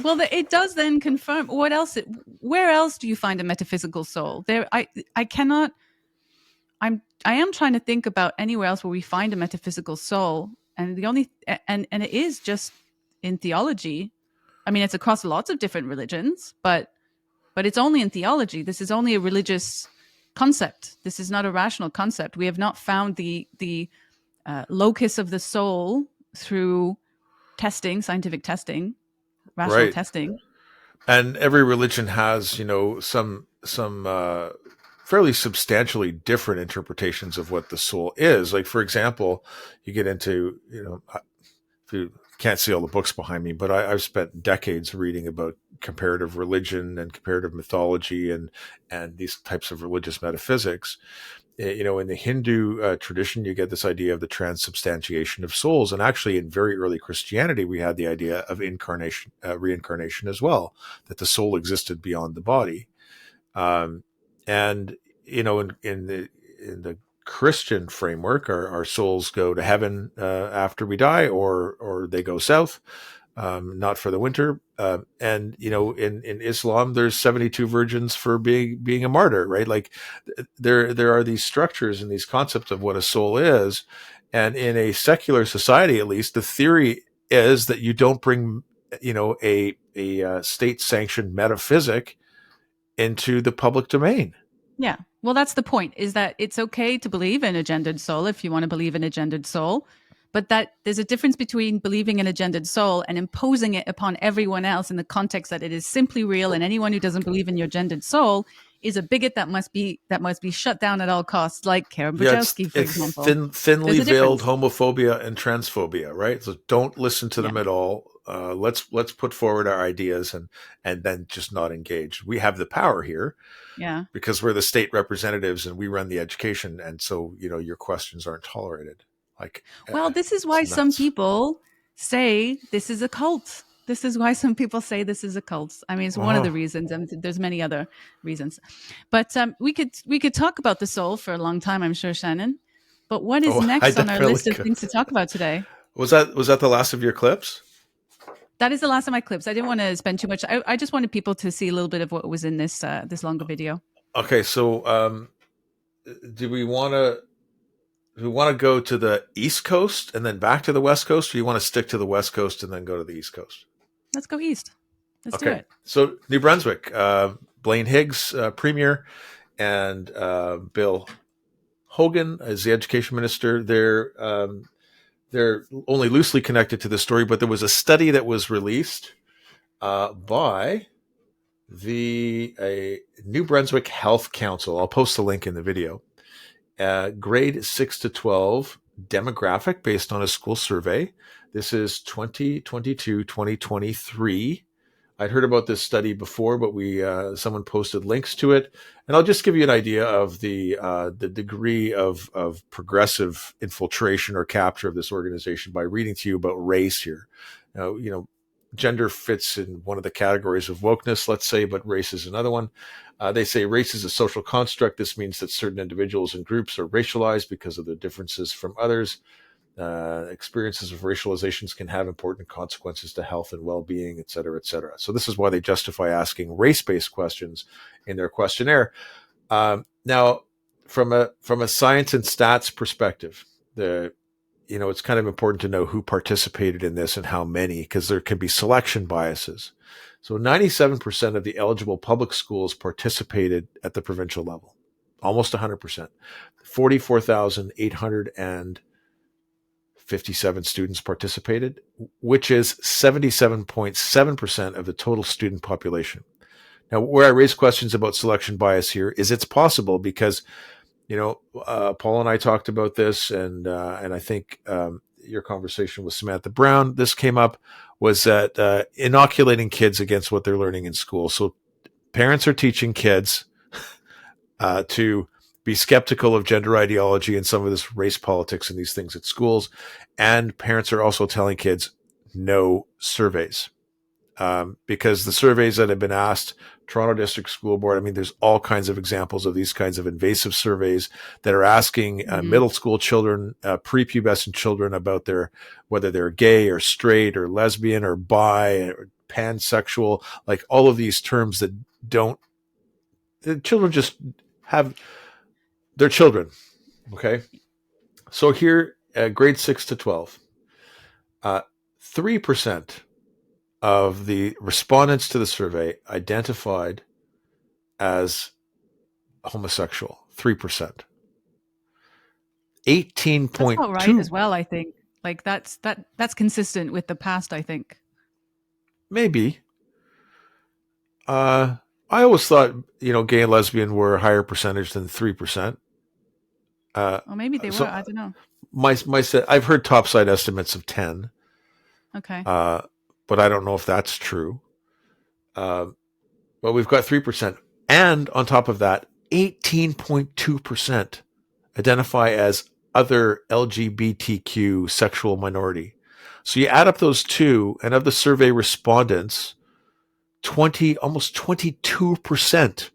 Well, it does then confirm what else. Where else do you find a metaphysical soul? I am trying to think about anywhere else where we find a metaphysical soul, and it is just in theology. I mean, it's across lots of different religions, but it's only in theology. This is only a religious concept. This is not a rational concept. We have not found the locus of the soul through testing, scientific testing, rational Right. testing. And every religion has, some fairly substantially different interpretations of what the soul is. Like, for example, you get into, if you can't see all the books behind me, but I've spent decades reading about comparative religion and comparative mythology and these types of religious metaphysics. In the Hindu tradition, you get this idea of the transubstantiation of souls. And actually, in very early Christianity, we had the idea of incarnation, reincarnation as well, that the soul existed beyond the body. And, in the Christian framework, our souls go to heaven after we die, or they go south, not for the winter. And in Islam, there's 72 virgins for being a martyr, right? Like there are these structures and these concepts of what a soul is. And in a secular society, at least, the theory is that you don't bring, a state-sanctioned metaphysic into the public domain. Yeah. Well, that's the point, is that it's okay to believe in a gendered soul if you want to believe in a gendered soul, but that there's a difference between believing in a gendered soul and imposing it upon everyone else in the context that it is simply real, and anyone who doesn't believe in your gendered soul is a bigot that must be shut down at all costs, like Carin Bondar, for example. Thinly veiled homophobia and transphobia, right? So don't listen to them at all. Let's put forward our ideas and then just not engage. We have the power here, because we're the state representatives and we run the education, and so your questions aren't tolerated. Like, well, this is why some people say this is a cult. This is why some people say this is a cult. I mean, it's one of the reasons, and there's many other reasons. But we could talk about the soul for a long time, I'm sure, Shannon. But what is next on our list of things to talk about today? Was that the last of your clips? That is the last of my clips. I didn't want to spend too much. I just wanted people to see a little bit of what was in this longer video. Okay, so do we want to go to the East Coast and then back to the West Coast, or do you want to stick to the West Coast and then go to the East Coast? Let's go East. Let's do it. So New Brunswick, Blaine Higgs, Premier, and Bill Hogan is the Education Minister. They're only loosely connected to the story, but there was a study that was released by the New Brunswick Health Council. I'll post the link in the video. Grade 6 to 12 demographic based on a school survey. This is 2022-2023. I'd heard about this study before, but someone posted links to it, and I'll just give you an idea of the degree of progressive infiltration or capture of this organization by reading to you about race here. Now, gender fits in one of the categories of wokeness, let's say, but race is another one. They say race is a social construct. This means that certain individuals and groups are racialized because of their differences from others. Experiences of racializations can have important consequences to health and well-being, et cetera, et cetera. So this is why they justify asking race-based questions in their questionnaire. Now, from a science and stats perspective, it's kind of important to know who participated in this and how many, because there can be selection biases. So 97% of the eligible public schools participated at the provincial level, almost 100%. 44,857 students participated, which is 77.7% of the total student population. Now, where I raise questions about selection bias here is it's possible because, Paul and I talked about this, and I think your conversation with Samantha Brown, this came up, was that inoculating kids against what they're learning in school. So parents are teaching kids to be skeptical of gender ideology and some of this race politics and these things at schools. And parents are also telling kids no surveys. Because the surveys that have been asked, Toronto District School Board, I mean, there's all kinds of examples of these kinds of invasive surveys that are asking middle school children, prepubescent children about whether they're gay or straight or lesbian or bi or pansexual, like all of these terms that the children just have, they're children. Okay. So here, grade 6 to 12, 3% of the respondents to the survey identified as homosexual. 3%. That's about right 18.2. as well, I think. Like that's consistent with the past, I think. Maybe. I always thought, gay and lesbian were a higher percentage than 3%. Or maybe they were. I don't know. I've heard topside estimates of 10. Okay. But I don't know if that's true. But we've got 3%. And on top of that, 18.2% identify as other LGBTQ sexual minority. So you add up those two, and of the survey respondents, almost 22%,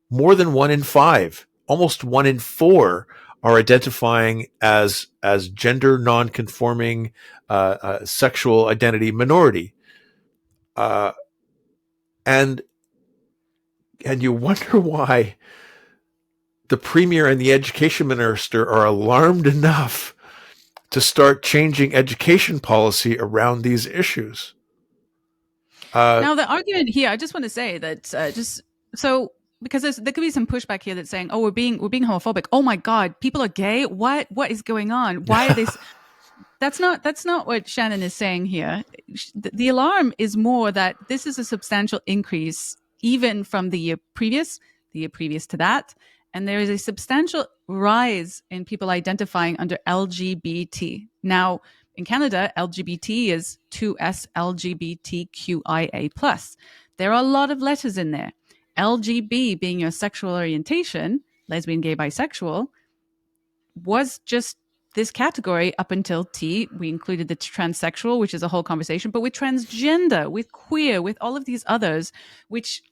more than 1 in 5, almost 1 in 4 are identifying as gender non-conforming sexual identity minority. And you wonder why the premier and the education minister are alarmed enough to start changing education policy around these issues. Now, the argument here, I just want to say that because there could be some pushback here that's saying, "Oh, we're being homophobic. Oh my God, people are gay. What is going on? Why are they?" That's not what Shannon is saying here. The alarm is more that this is a substantial increase, even from the year previous to that, and there is a substantial rise in people identifying under LGBT. Now, in Canada, LGBT is 2S LGBTQIA+. There are a lot of letters in there. LGB being your sexual orientation, lesbian, gay, bisexual, was just this category up until T. We included the transsexual, which is a whole conversation, but with transgender, with queer, with all of these others, which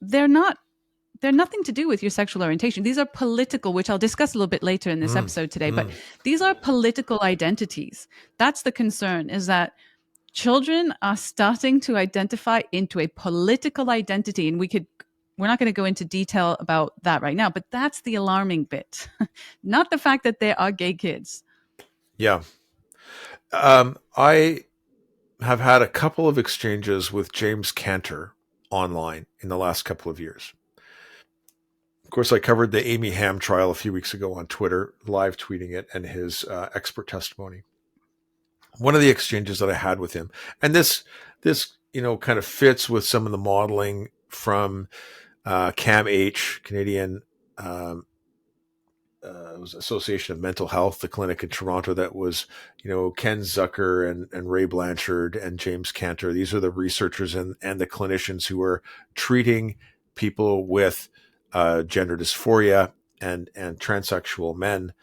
they're nothing to do with your sexual orientation. These are political, which I'll discuss a little bit later in this episode today, but these are political identities. That's the concern, is that children are starting to identify into a political identity. And we're not going to go into detail about that right now, but that's the alarming bit, not the fact that there are gay kids. Yeah. I have had a couple of exchanges with James Cantor online in the last couple of years. Of course, I covered the Amy Ham trial a few weeks ago on Twitter, live tweeting it and his expert testimony. One of the exchanges that I had with him, and this kind of fits with some of the modeling from CAMH, Canadian Association of Mental Health, the clinic in Toronto that was, Ken Zucker and Ray Blanchard and James Cantor. These are the researchers and the clinicians who are treating people with gender dysphoria and transsexual men.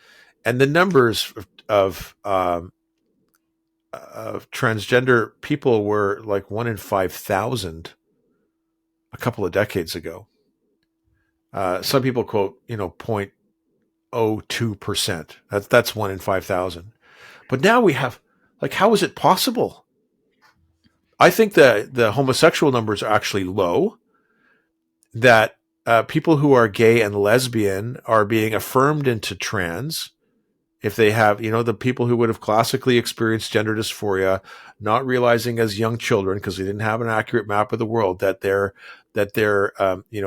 And the numbers of transgender people were like 1 in 5,000 a couple of decades ago. Some people quote, 0.02%. That's 1 in 5,000. But now we have, how is it possible? I think that the homosexual numbers are actually low, that people who are gay and lesbian are being affirmed into trans. If they have, the people who would have classically experienced gender dysphoria, not realizing as young children, because they didn't have an accurate map of the world, that their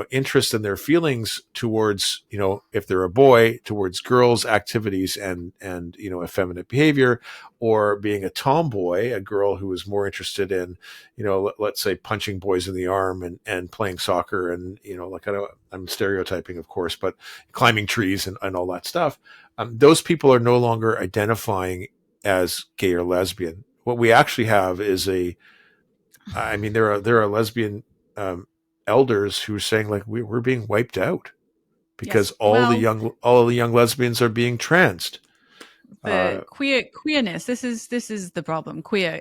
interest and their feelings towards, if they're a boy, towards girls' activities and effeminate behavior, or being a tomboy, a girl who is more interested in, let's say punching boys in the arm and playing soccer and, I'm stereotyping, of course, but climbing trees and all that stuff. Those people are no longer identifying as gay or lesbian. What we actually have is there are lesbian elders who are saying we're being wiped out because all the young lesbians are being transed. The queerness. This is the problem. Queer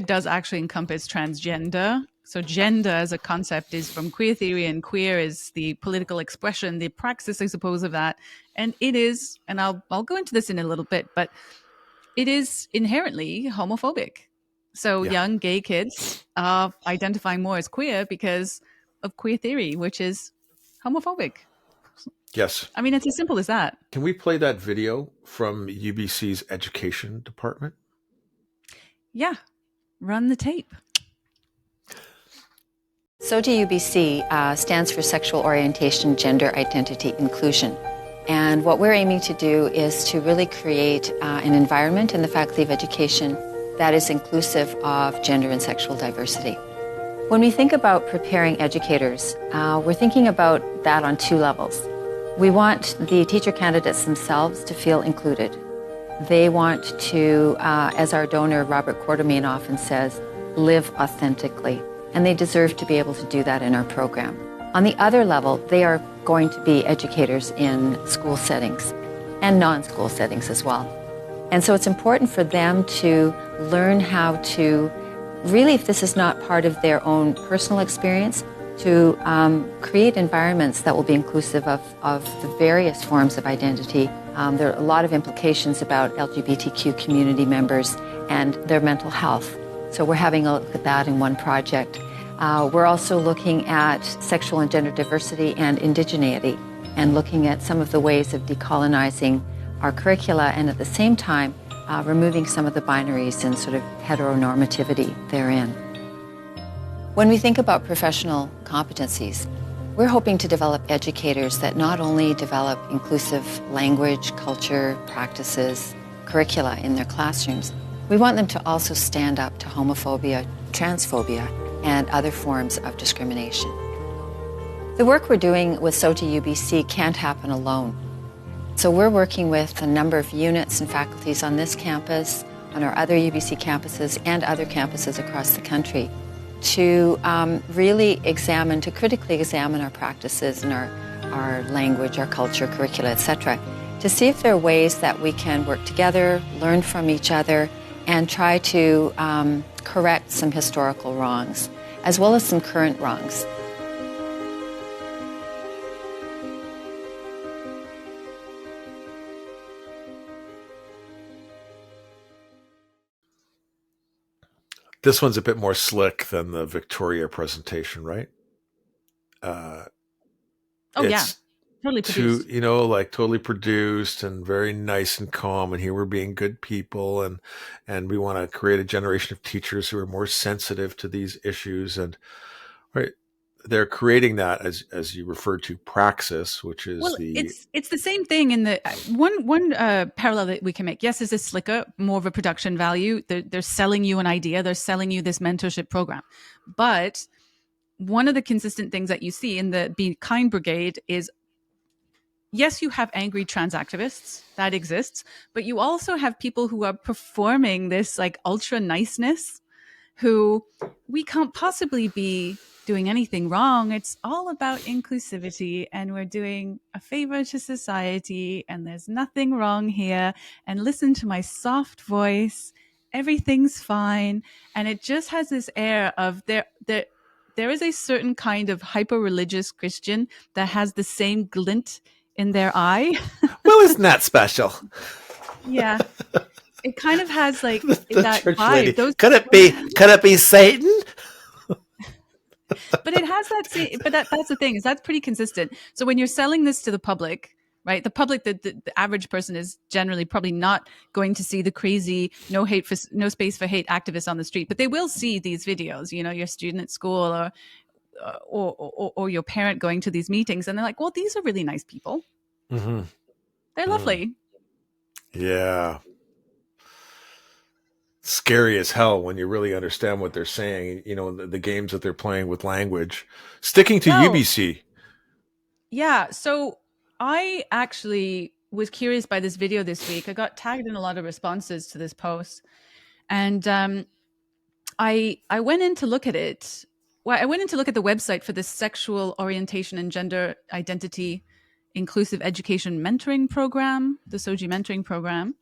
does actually encompass transgender. So gender as a concept is from queer theory, and queer is the political expression, the praxis, I suppose, of that. And it is, and I'll go into this in a little bit, but it is inherently homophobic. So young gay kids are identifying more as queer because of queer theory, which is homophobic. Yes. I mean, it's as simple as that. Can we play that video from UBC's education department? Yeah. Run the tape. SOGI UBC stands for Sexual Orientation, Gender Identity, Inclusion. And what we're aiming to do is to really create an environment in the Faculty of Education that is inclusive of gender and sexual diversity. When we think about preparing educators, we're thinking about that on two levels. We want the teacher candidates themselves to feel included. They want to, as our donor Robert Quartermain often says, live authentically. And they deserve to be able to do that in our program. On the other level, they are going to be educators in school settings and non-school settings as well. And so it's important for them to learn how to, really, if this is not part of their own personal experience, to create environments that will be inclusive of the various forms of identity. There are a lot of implications about LGBTQ community members and their mental health. So we're having a look at that in one project. We're also looking at sexual and gender diversity and indigeneity, and looking at some of the ways of decolonizing our curricula, and at the same time removing some of the binaries and sort of heteronormativity therein. When we think about professional competencies, we're hoping to develop educators that not only develop inclusive language, culture, practices, curricula in their classrooms, we want them to also stand up to homophobia, transphobia, and other forms of discrimination. The work we're doing with SOGI UBC can't happen alone. So we're working with a number of units and faculties on this campus, on our other UBC campuses, and other campuses across the country to really examine, to critically examine our practices and our language, our culture, curricula, etc., to see if there are ways that we can work together, learn from each other, and try to correct some historical wrongs, as well as some current wrongs. This one's a bit more slick than the Victoria presentation, right? Yeah. Totally produced. Totally produced and very nice and calm. And here we're being good people, and we want to create a generation of teachers who are more sensitive to these issues. And right, they're creating that, as you referred to, praxis, which is it's the same thing in the one parallel that we can make. Yes, is this slicker, more of a production value? They're selling you an idea. They're selling you this mentorship program, but one of the consistent things that you see in the Be Kind Brigade is, yes, you have angry trans activists, that exists, but you also have people who are performing this like ultra niceness, who we can't possibly be doing anything wrong. It's all about inclusivity, and we're doing a favor to society, and there's nothing wrong here. And listen to my soft voice. Everything's fine. And it just has this air of there is a certain kind of hyper-religious Christian that has the same glint in their eye. Well, isn't that special? Yeah. It kind of has like that vibe. Could it be Satan? But it has that. But that's the thing, is that's pretty consistent. So when you're selling this to the public, right? The public, the average person is generally probably not going to see the crazy no space for hate activists on the street, but they will see these videos. Your student at school or your parent going to these meetings, and they're like, "Well, these are really nice people. Mm-hmm. They're lovely." Yeah. Scary as hell when you really understand what they're saying, the games that they're playing with language. Sticking to UBC. Yeah. So I actually was curious by this video this week. I got tagged in a lot of responses to this post, and I went in to look at it. Well, I went in to look at the website for the Sexual Orientation and Gender Identity Inclusive Education Mentoring Program, the SOGI Mentoring Program,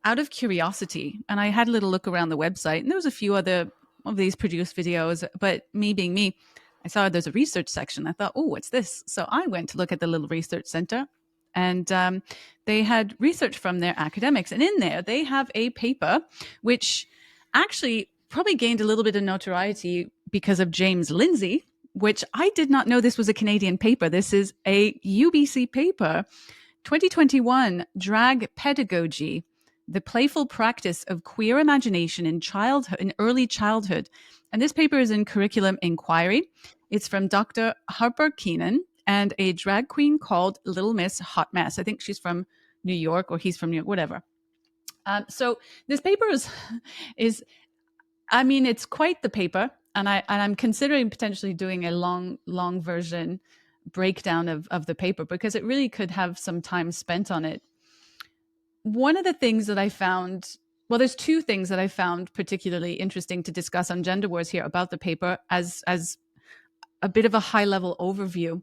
out of curiosity. And I had a little look around the website, and there was a few other of these produced videos, but me being me, I saw there's a research section. I thought, oh, what's this? So I went to look at the little research center, and they had research from their academics. And in there, they have a paper, which actually probably gained a little bit of notoriety because of James Lindsay, which I did not know this was a Canadian paper. This is a UBC paper, 2021, Drag Pedagogy, the Playful Practice of Queer Imagination in Early Childhood. And this paper is in Curriculum Inquiry. It's from Dr. Harper Keenan and a drag queen called Little Miss Hot Mess. I think she's from New York, or he's from New York, whatever. So this paper is, I mean, it's quite the paper, and I'm considering potentially doing a long version breakdown of the paper, because it really could have some time spent on it. One of the things that I found, well, there's two things that I found particularly interesting to discuss on Gender Wars here about the paper as a bit of a high level overview.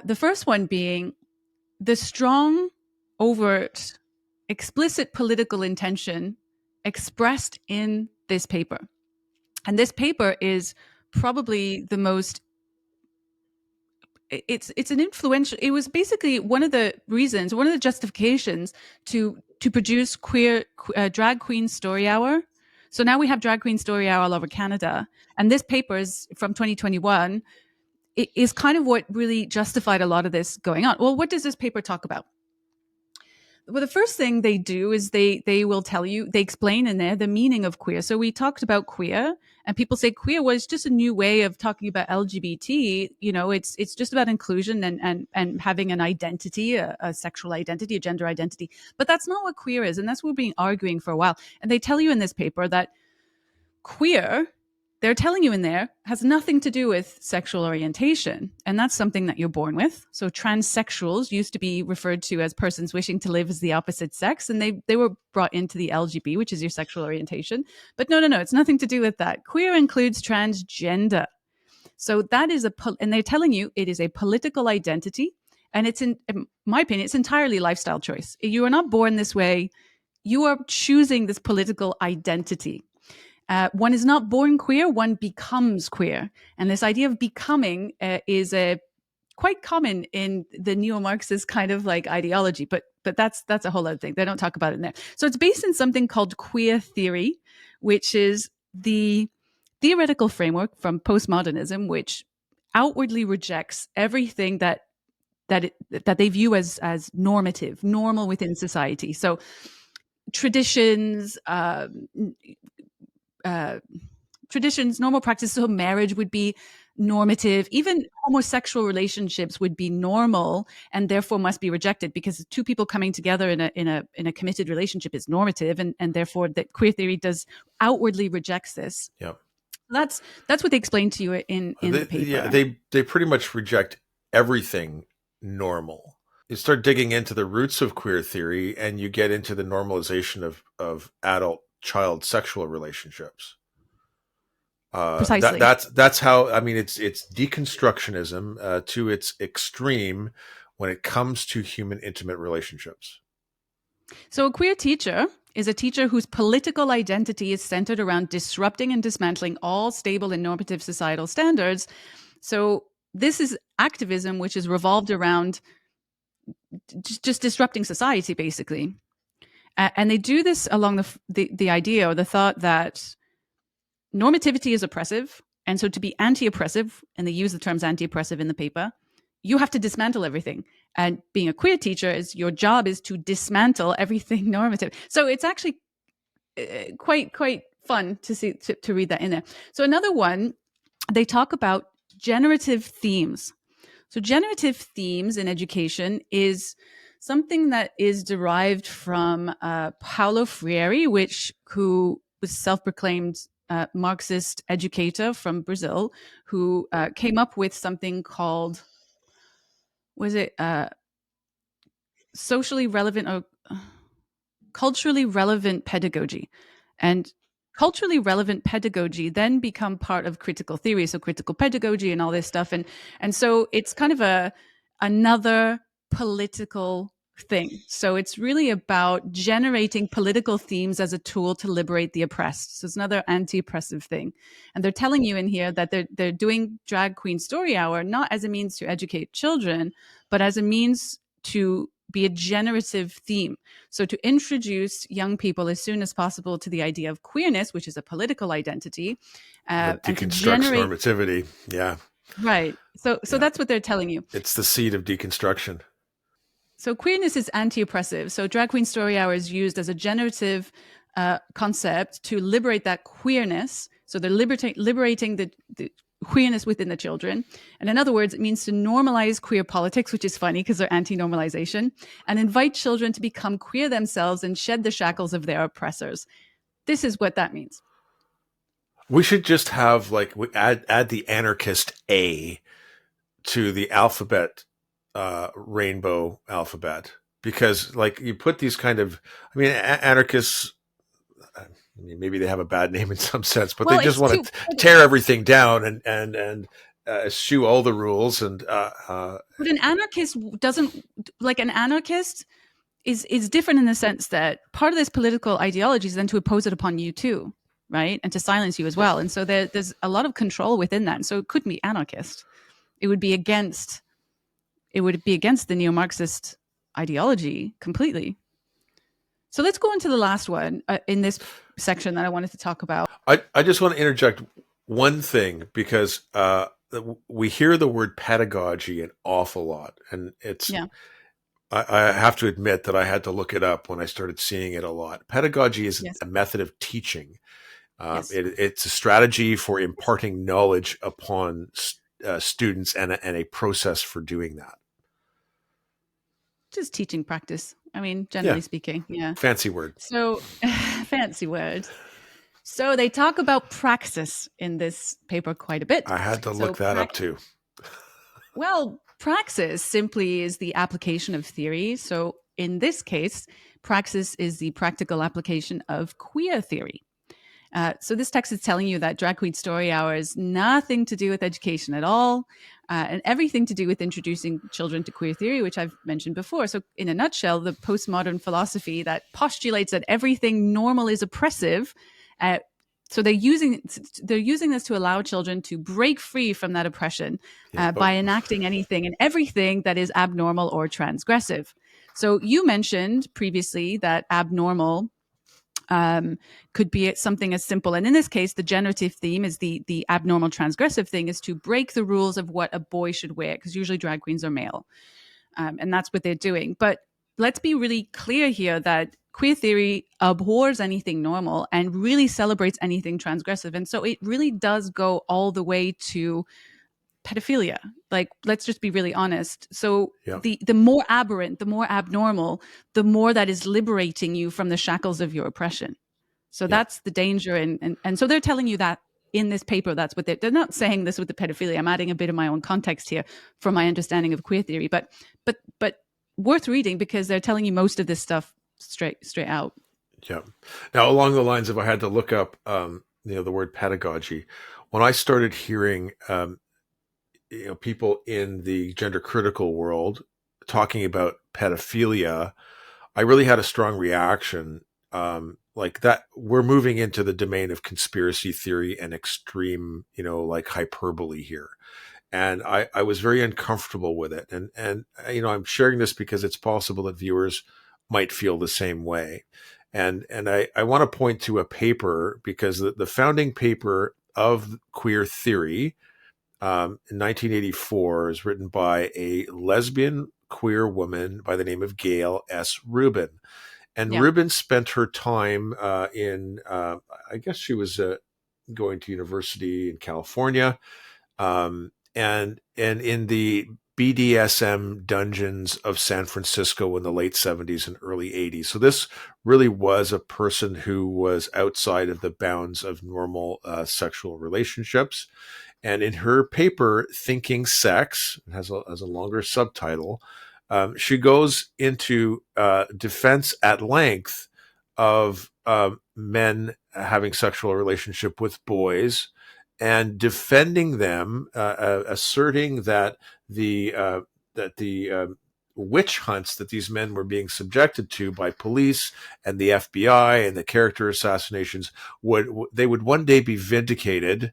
The first one being the strong, overt, explicit political intention expressed in this paper. And this paper is probably the most, it's an influential, it was basically one of the reasons, one of the justifications to produce drag queen story hour. So now we have drag queen story hour all over Canada. And this paper is from 2021. It is kind of what really justified a lot of this going on. Well, what does this paper talk about? Well, the first thing they do is they will tell you, they explain in there the meaning of queer. So we talked about queer, and people say queer was just a new way of talking about LGBT. You know, it's just about inclusion and having an identity, a sexual identity, a gender identity. But that's not what queer is, and that's what we've been arguing for a while. And they tell you in this paper that queer, they're telling you in there, has nothing to do with sexual orientation. And that's something that you're born with. So transsexuals used to be referred to as persons wishing to live as the opposite sex. And they were brought into the LGB, which is your sexual orientation. But no, it's nothing to do with that. Queer includes transgender. So that is and they're telling you it is a political identity. And it's, in my opinion, it's entirely lifestyle choice. You are not born this way. You are choosing this political identity. One is not born queer, one becomes queer. And this idea of becoming is quite common in the neo-Marxist kind of like ideology, but that's a whole other thing. They don't talk about it in there. So it's based in something called queer theory, which is the theoretical framework from postmodernism, which outwardly rejects everything that they view as normative, normal within society. So traditions, normal practices, so marriage would be normative. Even homosexual relationships would be normal and therefore must be rejected, because two people coming together in a committed relationship is normative, and therefore that queer theory does outwardly rejects this. Yeah, that's what they explain to you in the paper. Yeah, they pretty much reject everything normal. You start digging into the roots of queer theory, and you get into the normalization of adult child sexual relationships. Precisely. That's how, I mean, it's deconstructionism to its extreme when it comes to human intimate relationships. So a queer teacher is a teacher whose political identity is centered around disrupting and dismantling all stable and normative societal standards. So this is activism which is revolved around just disrupting society, basically. And they do this along the idea or the thought that normativity is oppressive. And so to be anti-oppressive, and they use the terms anti-oppressive in the paper, you have to dismantle everything. And being a queer teacher, your job is to dismantle everything normative. So it's actually quite fun to read that in there. So another one, they talk about generative themes. So generative themes in education is something that is derived from Paulo Freire, who was self-proclaimed Marxist educator from Brazil, who came up with something called, socially relevant or culturally relevant pedagogy. And culturally relevant pedagogy then become part of critical theory, so critical pedagogy and all this stuff. And so it's kind of another political thing. So it's really about generating political themes as a tool to liberate the oppressed. So it's another anti-oppressive thing. And they're telling you in here that they're doing Drag Queen Story Hour not as a means to educate children, but as a means to be a generative theme. So to introduce young people as soon as possible to the idea of queerness, which is a political identity. That deconstructs normativity. Yeah. Right. So that's what they're telling you. It's the seed of deconstruction. So queerness is anti-oppressive. So Drag Queen Story Hour is used as a generative concept to liberate that queerness. So they're liberating the queerness within the children. And in other words, it means to normalize queer politics, which is funny because they're anti-normalization, and invite children to become queer themselves and shed the shackles of their oppressors. This is what that means. We should just have we add the anarchist A to the alphabet, rainbow alphabet, because you put these kind of, anarchists, maybe they have a bad name in some sense, but they just want to tear everything down and eschew all the rules. And but an anarchist doesn't, an anarchist is different in the sense that part of this political ideology is then to impose it upon you too, right? And to silence you as well. And so there's a lot of control within that. And so it couldn't be anarchist. It would be against the neo-Marxist ideology completely. So let's go into the last one in this section that I wanted to talk about. I just want to interject one thing, because we hear the word pedagogy an awful lot. And it's, I have to admit that I had to look it up when I started seeing it a lot. Pedagogy is a method of teaching. It's a strategy for imparting knowledge upon students and a process for doing that. Just teaching practice. Generally speaking, Fancy word. So, fancy word. So they talk about praxis in this paper quite a bit. I had to look that up too. Well, praxis simply is the application of theory. So in this case, praxis is the practical application of queer theory. So this text is telling you that Drag Queen Story Hour is nothing to do with education at all, and everything to do with introducing children to queer theory, which I've mentioned before. So in a nutshell, the postmodern philosophy that postulates that everything normal is oppressive. So they're using this to allow children to break free from that oppression by enacting anything and everything that is abnormal or transgressive. So you mentioned previously that abnormal could be something as simple. And in this case, the generative theme is the abnormal transgressive thing is to break the rules of what a boy should wear, because usually drag queens are male. And that's what they're doing. But let's be really clear here that queer theory abhors anything normal and really celebrates anything transgressive. And so it really does go all the way to pedophilia. Let's just be really honest. So the more aberrant, the more abnormal, the more that is liberating you from the shackles of your oppression. So that's the danger. And so they're telling you that in this paper, that's what they're not saying this with the pedophilia. I'm adding a bit of my own context here from my understanding of queer theory, but worth reading, because they're telling you most of this stuff straight out. Yeah. Now, along the lines of, I had to look up, the word pedagogy. When I started hearing, people in the gender critical world talking about pedophilia, I really had a strong reaction. That we're moving into the domain of conspiracy theory and extreme, hyperbole here. And I was very uncomfortable with it. And I'm sharing this because it's possible that viewers might feel the same way. And I want to point to a paper, because the founding paper of queer theory in 1984 is written by a lesbian queer woman by the name of Gayle S. Rubin. And Rubin spent her time in, I guess she was going to university in California, and in the BDSM dungeons of San Francisco in the late 70s and early 80s. So this really was a person who was outside of the bounds of normal sexual relationships. And in her paper, Thinking Sex, it has a longer subtitle, she goes into defense at length of men having sexual relationship with boys, and defending them, asserting that the witch hunts that these men were being subjected to by police and the FBI and the character assassinations would one day be vindicated.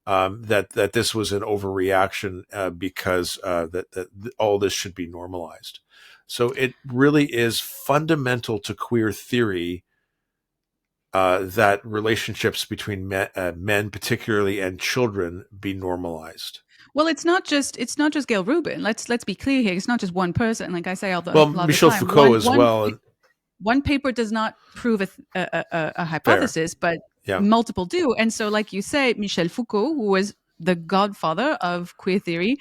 That this was an overreaction because that all this should be normalized. So it really is fundamental to queer theory that relationships between men, particularly, and children, be normalized. Well, it's not just Gayle Rubin. Let's be clear here. It's not just one person. Like I say, Michel Foucault as well. One paper does not prove a hypothesis, but multiple do. And so, like you say, Michel Foucault, who was the godfather of queer theory,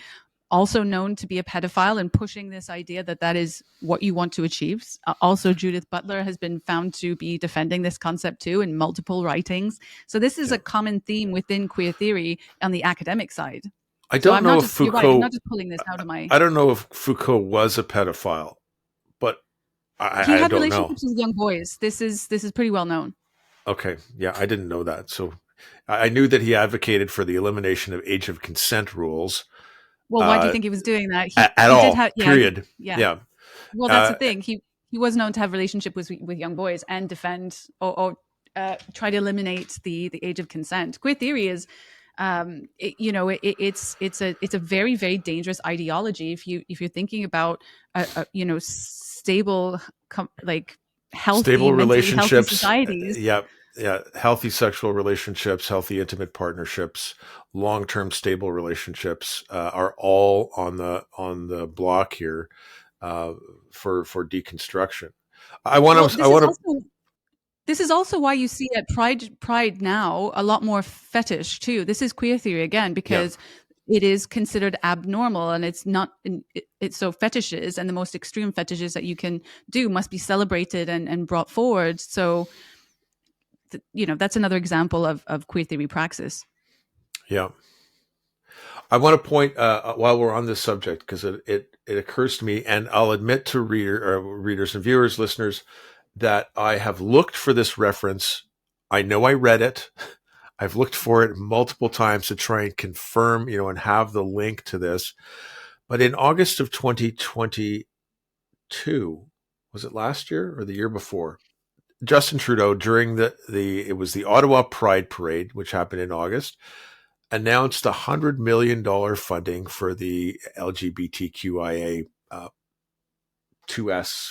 also known to be a pedophile and pushing this idea that that is what you want to achieve. Also, Judith Butler has been found to be defending this concept too in multiple writings. So this is a common theme within queer theory on the academic side. I don't know if Foucault. You're right, I'm not just pulling this out of my. I don't know if Foucault was a pedophile, but I he had don't relationships know. with young boys. This is pretty well known. Okay, yeah, I didn't know that. So I knew that he advocated for the elimination of age of consent rules. Well, why do you think he was doing that? At all, period. Yeah. Well, that's the thing. He was known to have relationship with young boys and defend or try to eliminate the age of consent. Queer theory is, it's a very, very dangerous ideology if you're thinking about stable, healthy, stable relationships, healthy societies. Yeah, healthy sexual relationships, healthy intimate partnerships, long-term stable relationships are all on the block here for deconstruction. This is also why you see at Pride now a lot more fetish too. This is queer theory again because it is considered abnormal, and it's not. It's so fetishes and the most extreme fetishes that you can do must be celebrated and brought forward. So. That's another example of queer theory praxis. Yeah. I want to point while we're on this subject, because it occurs to me, and I'll admit to readers and viewers, listeners, that I have looked for this reference. I know I read it. I've looked for it multiple times to try and confirm, and have the link to this. But in August of 2022, was it last year or the year before? Justin Trudeau, during it was the Ottawa Pride Parade, which happened in August, announced $100 million funding for the LGBTQIA 2S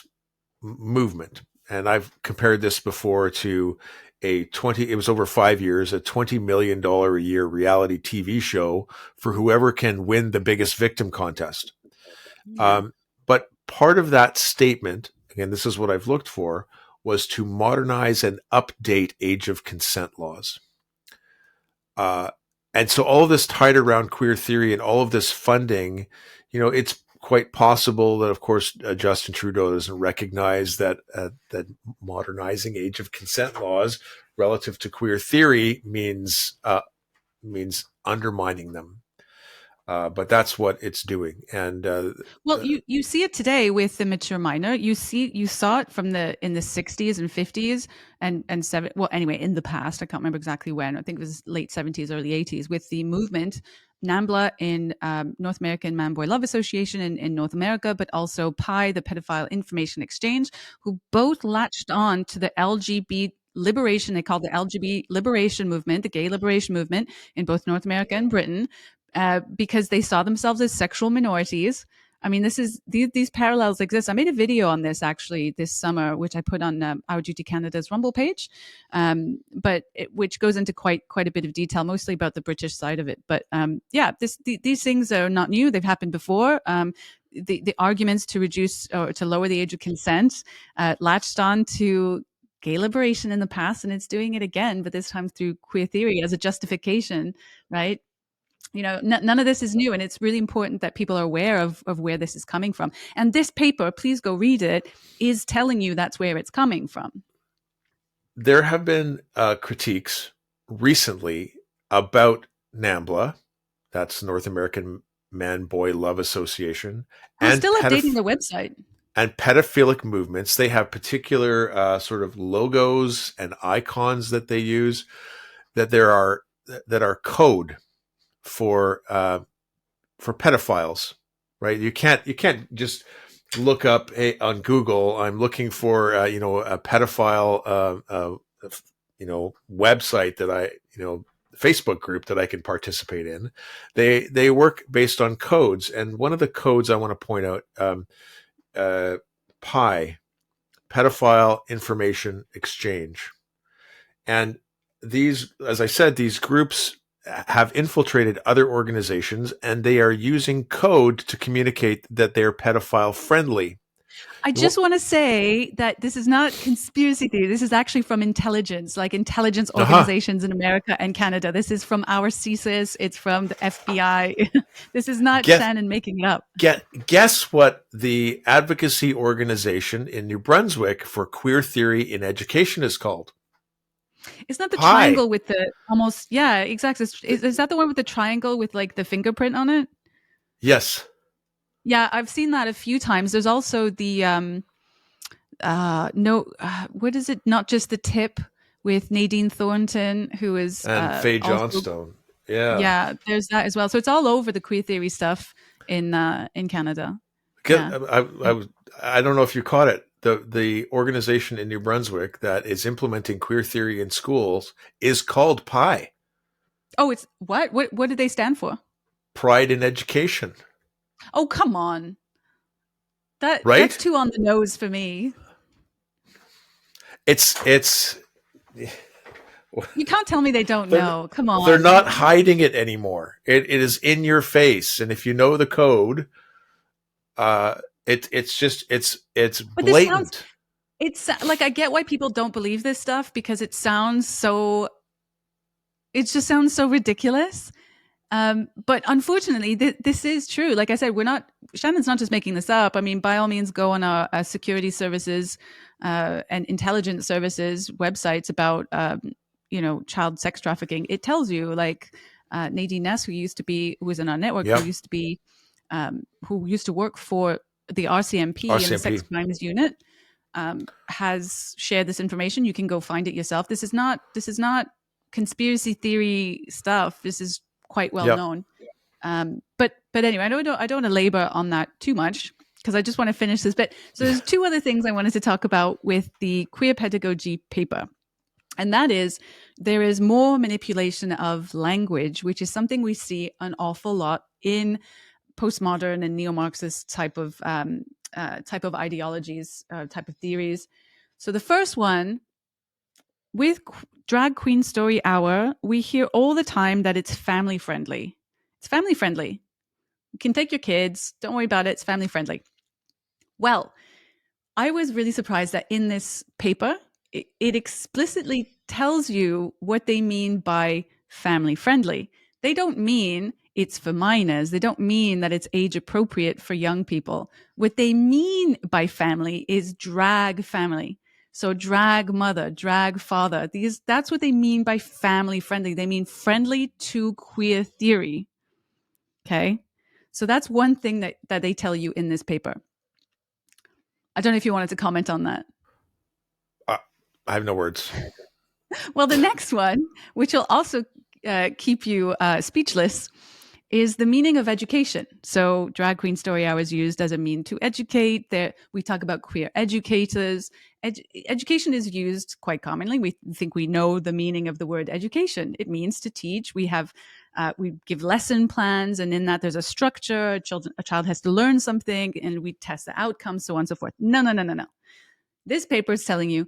movement. And I've compared this before to it was over 5 years, a $20 million a year reality TV show for whoever can win the biggest victim contest. But part of that statement, again, this is what I've looked for, was to modernize and update age of consent laws. And so all of this tied around queer theory and all of this funding, it's quite possible that, of course, Justin Trudeau doesn't recognize that modernizing age of consent laws relative to queer theory means undermining them. But that's what it's doing. And you see it today with the mature minor. You saw it in the 60s and 50s and in the past. I can't remember exactly when. I think it was late 70s, early 80s with the movement NAMBLA in North American Man Boy Love Association in North America, but also PI, the Pedophile Information Exchange, who both latched on to the LGBT liberation. They called the LGBT liberation movement, the gay liberation movement in both North America and Britain. Because they saw themselves as sexual minorities. I mean, these parallels exist. I made a video on this actually this summer, which I put on Our Duty Canada's Rumble page, which goes into quite a bit of detail, mostly about the British side of it. But these things are not new. They've happened before. The arguments to reduce or to lower the age of consent latched on to gay liberation in the past, and it's doing it again, but this time through queer theory as a justification, right? None of this is new, and it's really important that people are aware of where this is coming from. And this paper, please go read it, is telling you that's where it's coming from. There have been critiques recently about NAMBLA, that's North American Man Boy Love Association. We're still updating the website. And pedophilic movements. They have particular sort of logos and icons that they use that are code for pedophiles, right? You can't just look up on Google, I'm looking for a pedophile website that Facebook group that I can participate in. They work based on codes, and one of the codes I want to point out, PI, Pedophile Information Exchange, and these, as I said, these groups have infiltrated other organizations, and they are using code to communicate that they're pedophile friendly. I just want to say that this is not conspiracy theory. This is actually from intelligence, like intelligence organizations in America and Canada. This is from our CSIS. It's from the FBI. This is not Shannon making it up. Guess what the advocacy organization in New Brunswick for queer theory in education is called? Isn't that the triangle with the almost, yeah, exactly. Is that the one with the triangle with like the fingerprint on it? Yes. Yeah, I've seen that a few times. There's also the what is it? Not just the tip with Nadine Thornton, who is and Faye Johnstone. Yeah, there's that as well. So it's all over the queer theory stuff in Canada. I don't know if you caught it. The organization in New Brunswick that is implementing queer theory in schools is called PI. Oh, it's what? What do they stand for? Pride in Education. Oh, come on. Right? That's too on the nose for me. It's you can't tell me they don't know. Come on. They're not hiding it anymore. It is in your face. And if you know the code, it's blatant. It's like, I get why people don't believe this stuff, because it just sounds so ridiculous. But unfortunately, this is true. Like I said, Shannon's not just making this up. I mean, by all means, go on our security services and intelligence services websites about, child sex trafficking. It tells you, like, Nadine Ness, who was in our network, who used to work for the RCMP and the Sex Crimes Unit, has shared this information. You can go find it yourself. This is not conspiracy theory stuff. This is quite well known. But anyway, I don't want to labor on that too much, because I just want to finish this bit. So there's two other things I wanted to talk about with the queer pedagogy paper. And that is, there is more manipulation of language, which is something we see an awful lot in postmodern and neo-Marxist type of ideologies, type of theories. So the first one, with Drag Queen Story Hour, we hear all the time that it's family friendly. It's family friendly. You can take your kids. Don't worry about it. It's family friendly. Well, I was really surprised that in this paper, it explicitly tells you what they mean by family friendly. They don't mean it's for minors. They don't mean that it's age appropriate for young people. What they mean by family is drag family. So drag mother, drag father. That's what they mean by family friendly. They mean friendly to queer theory. Okay? So that's one thing that they tell you in this paper. I don't know if you wanted to comment on that. I have no words. Well, the next one, which will also keep you speechless, is the meaning of education. So Drag Queen Story Hour is used as a mean to educate. We talk about queer educators. Education is used quite commonly. We think we know the meaning of the word education. It means to teach. We give lesson plans, and in that there's a structure. A child has to learn something, and we test the outcomes, so on and so forth. No. This paper is telling you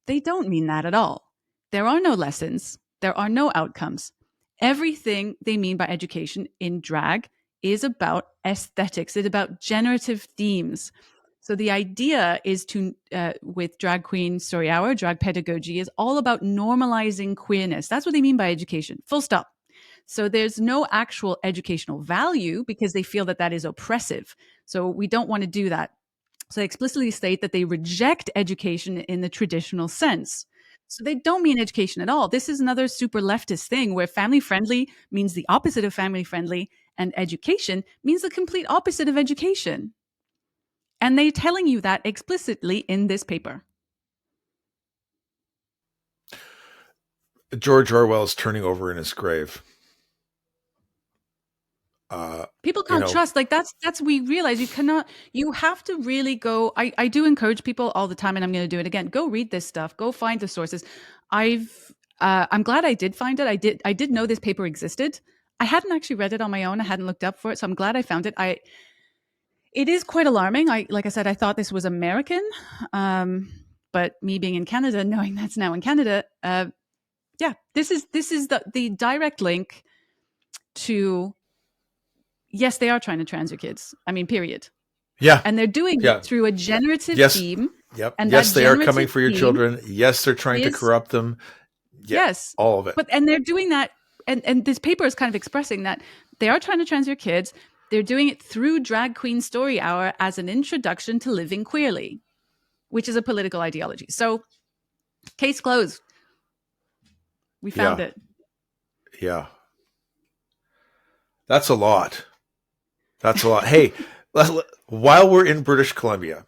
they don't mean that at all. There are no lessons. There are no outcomes. Everything they mean by education in drag is about aesthetics. It's about generative themes. So the idea is with Drag Queen Story Hour, drag pedagogy is all about normalizing queerness. That's what they mean by education. Full stop. So there's no actual educational value, because they feel that is oppressive. So we don't want to do that. So they explicitly state that they reject education in the traditional sense. So they don't mean education at all. This is another super leftist thing, where family friendly means the opposite of family friendly, and education means the complete opposite of education. And they're telling you that explicitly in this paper. George Orwell is turning over in his grave. People can't trust. Like that's we realize you have to really go. I do encourage people all the time, and I'm going to do it again. Go read this stuff. Go find the sources. I'm glad I did find it. I did know this paper existed. I hadn't actually read it on my own. I hadn't looked up for it. So I'm glad I found it. It is quite alarming. Like I said, I thought this was American. But me being in Canada, knowing that's now in Canada, this is the direct link to, yes, they are trying to trans your kids. I mean, period. Yeah. And they're doing Yeah. it through a generative Yes. theme. Yep. And yes, that they are coming generative for your theme children. Yes, they're trying to is- corrupt them. Yeah, Yes. all of it. And they're doing that. And this paper is kind of expressing that they are trying to trans your kids. They're doing it through Drag Queen Story Hour as an introduction to living queerly, which is a political ideology. So, case closed. We found it. Yeah. That's a lot. That's a lot. Hey, while we're in British Columbia,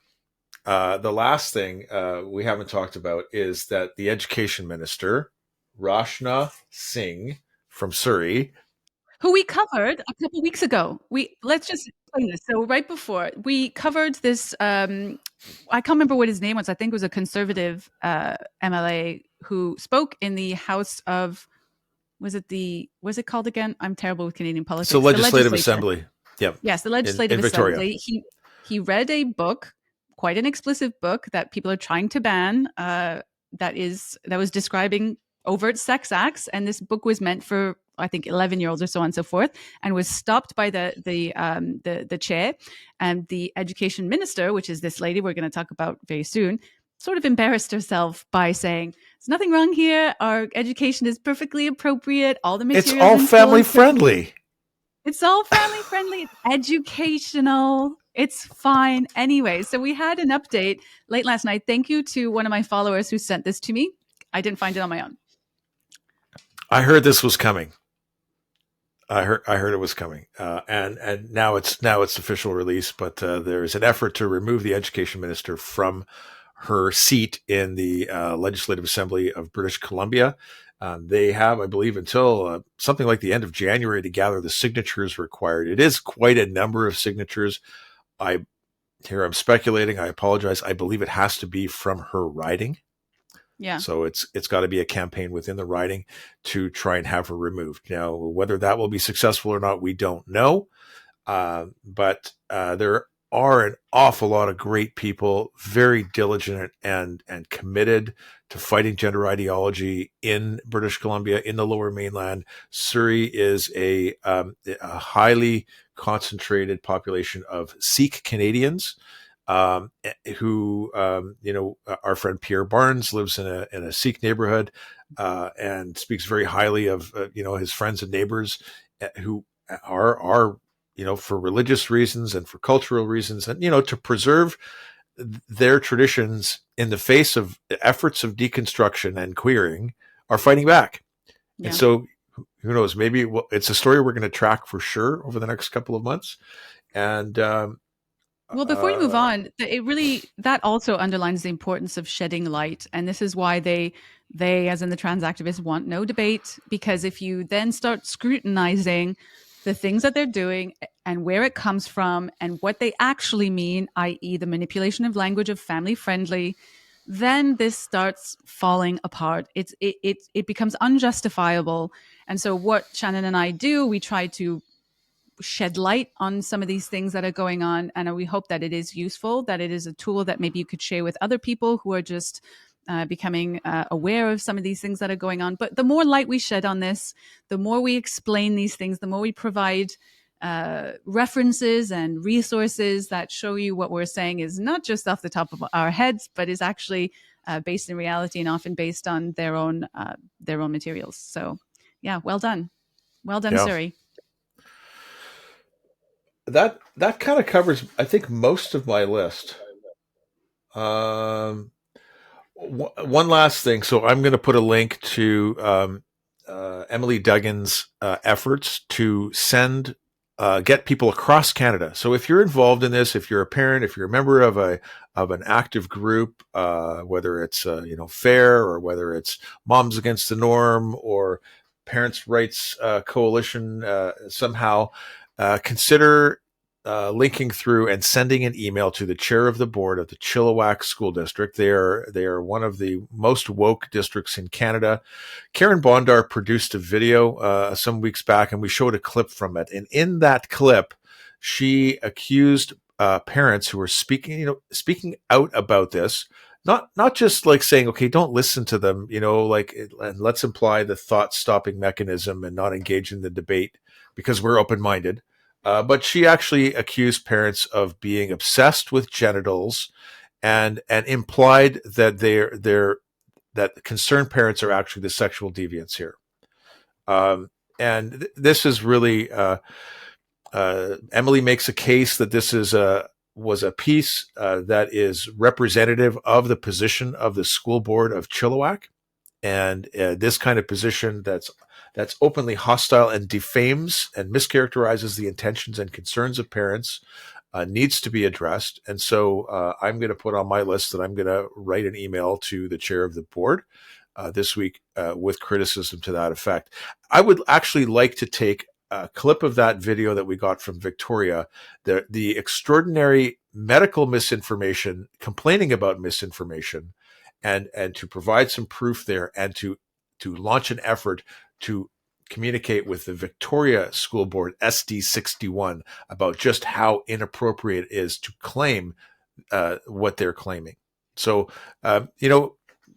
the last thing we haven't talked about is that the education minister, Rashna Singh from Surrey, who we covered a couple of weeks ago. Let's just explain this. So right before we covered this, I can't remember what his name was. I think it was a conservative MLA who spoke in the House of, was it called again? I'm terrible with Canadian politics. So Legislative Assembly. Yep. Yes, the Legislative in Victoria. Assembly. He read a book, quite an explicit book that people are trying to ban. That was describing overt sex acts, and this book was meant for, I think, 11-year-olds or so on and so forth, and was stopped by the chair, and the education minister, which is this lady we're going to talk about very soon, sort of embarrassed herself by saying, "There's nothing wrong here. Our education is perfectly appropriate. All the materials, it's all family friendly. It's all family friendly. It's educational. It's fine." Anyway, so we had an update late last night. Thank you to one of my followers who sent this to me. I didn't find it on my own. I heard this was coming. I heard it was coming, and now it's official release. But there's an effort to remove the education minister from her seat in the Legislative Assembly of British Columbia. They have, I believe, until something like the end of January to gather the signatures required. It is quite a number of signatures. I'm speculating. I apologize. I believe it has to be from her riding. Yeah. So it's got to be a campaign within the riding to try and have her removed. Now, whether that will be successful or not, we don't know. But there are an awful lot of great people, very diligent and committed to fighting gender ideology in British Columbia, in the Lower Mainland. Surrey is a highly concentrated population of Sikh Canadians. Who our friend Pierre Barnes lives in a Sikh neighborhood and speaks very highly of his friends and neighbors who are for religious reasons and for cultural reasons, and to preserve their traditions in the face of efforts of deconstruction and queering, are fighting back. Yeah. And so who knows, maybe it's a story we're going to track for sure over the next couple of months. And well, before you move on, that also underlines the importance of shedding light. And this is why they, as in the trans activists, want no debate, because if you then start scrutinizing the things that they're doing and where it comes from and what they actually mean, i.e. the manipulation of language of family friendly, then this starts falling apart. It becomes unjustifiable. And so what Shannon and I do, we try to shed light on some of these things that are going on, and we hope that it is useful, that it is a tool that maybe you could share with other people who are just becoming aware of some of these things that are going on. But the more light we shed on this, the more we explain these things, the more we provide references and resources that show you what we're saying is not just off the top of our heads, but is actually based in reality and often based on their own materials. So yeah, well done, yeah. Surrey. That kind of covers, I think, most of my list. One last thing. So I'm going to put a link to Emily Duggan's efforts to get people across Canada. So if you're involved in this, if you're a parent, if you're a member of an active group, whether it's FAIR or whether it's Moms Against the Norm or Parents' Rights Coalition, somehow. Consider linking through and sending an email to the chair of the board of the Chilliwack School District. They are one of the most woke districts in Canada. Carin Bondar produced a video some weeks back, and we showed a clip from it. And in that clip, she accused parents who were speaking out about this. Not just like saying, okay, don't listen to them, and let's imply the thought stopping mechanism and not engage in the debate because we're open-minded. But she actually accused parents of being obsessed with genitals and implied that that concerned parents are actually the sexual deviants here. And this is really, Emily makes a case that this was a piece that is representative of the position of the school board of Chilliwack, and this kind of position that's openly hostile and defames and mischaracterizes the intentions and concerns of parents needs to be addressed. And so I'm going to put on my list that I'm going to write an email to the chair of the board this week with criticism to that effect. I would actually like to take a clip of that video that we got from Victoria, the extraordinary medical misinformation, complaining about misinformation, and to provide some proof there, and to launch an effort to communicate with the Victoria School Board, SD61, about just how inappropriate it is to claim what they're claiming. So,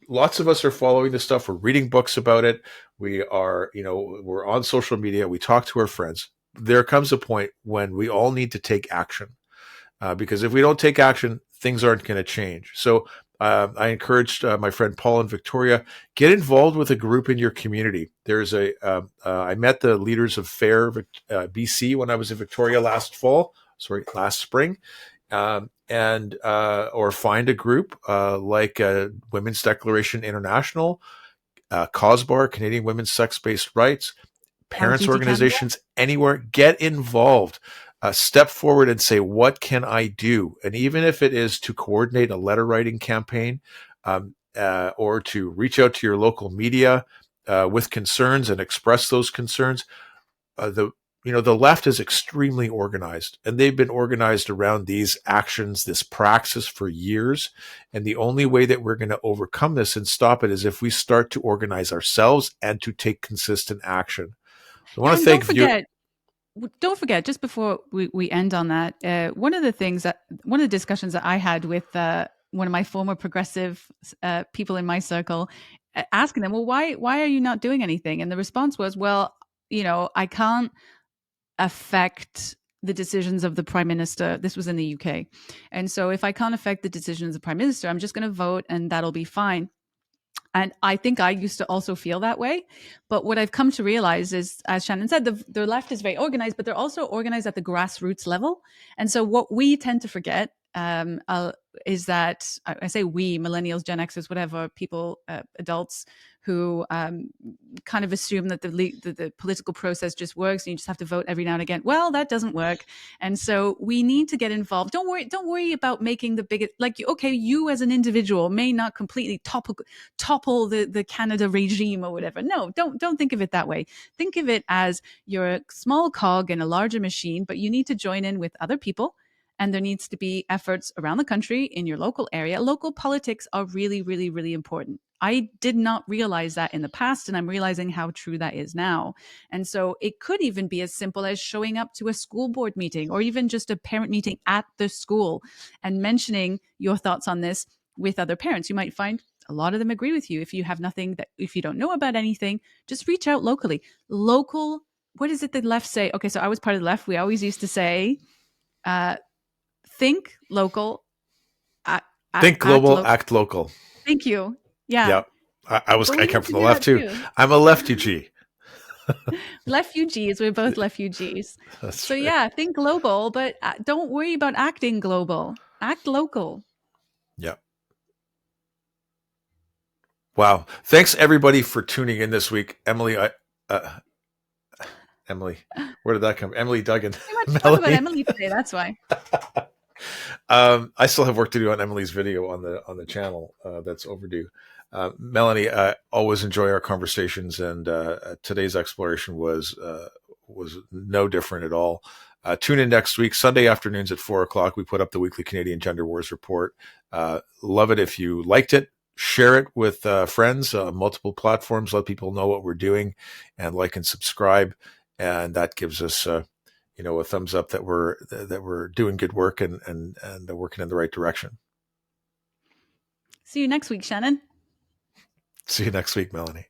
lots of us are following this stuff. We're reading books about it. We are, we're on social media. We talk to our friends. There comes a point when we all need to take action, because if we don't take action, things aren't going to change. So I encouraged my friend Paul and Victoria, get involved with a group in your community. There's I met the leaders of FAIR BC when I was in Victoria last spring. Or find a group like Women's Declaration International, COSBAR, Canadian Women's Sex-Based Rights, parents organizations, anywhere. Get involved. Step forward and say, what can I do? And even if it is to coordinate a letter writing campaign, or to reach out to your local media with concerns and express those concerns, the left is extremely organized, and they've been organized around these actions, this praxis, for years. And the only way that we're going to overcome this and stop it is if we start to organize ourselves and to take consistent action. So I want to thank you. Don't forget, just before we end on that, one of the discussions that I had with one of my former progressive people in my circle, asking them, well, why are you not doing anything? And the response was, well, I can't affect the decisions of the Prime Minister. This was in the UK. And so if I can't affect the decisions of the Prime Minister, I'm just going to vote and that'll be fine. And I think I used to also feel that way. But what I've come to realize is, as Shannon said, the left is very organized, but they're also organized at the grassroots level. And so what we tend to forget is that, I say we, millennials, Gen Xers, whatever, people, adults who kind of assume that the political process just works and you just have to vote every now and again. Well, that doesn't work. And so we need to get involved. Don't worry about making the biggest, you as an individual may not completely topple the Canada regime or whatever. No, don't think of it that way. Think of it as you're a small cog in a larger machine, but you need to join in with other people. And there needs to be efforts around the country in your local area. Local politics are really, really, really important. I did not realize that in the past, and I'm realizing how true that is now. And so it could even be as simple as showing up to a school board meeting or even just a parent meeting at the school and mentioning your thoughts on this with other parents. You might find a lot of them agree with you. If you have nothing, if you don't know about anything, just reach out locally. Local, what is it the left say? Okay, so I was part of the left. We always used to say, think local, think global, act local. Thank you. Yeah. I come from the left too. I'm a lefugee. Refugees. We're both refugees. That's so right. Yeah, think global, but don't worry about acting global. Act local. Yeah. Wow. Thanks everybody for tuning in this week. Emily, Emily, where did that come? Emily Duggan. Too much talk about Emily today. That's why. I still have work to do on Emily's video on the channel. That's overdue. Melanie, I always enjoy our conversations, and today's exploration was no different at all. Tune in next week, Sunday afternoons at 4:00. We put up the weekly Canadian Gender Wars report. Love it if you liked it. Share it with friends, multiple platforms. Let people know what we're doing, and like and subscribe. And that gives us, a thumbs up that we're doing good work and working in the right direction. See you next week, Shannon. See you next week, Melanie.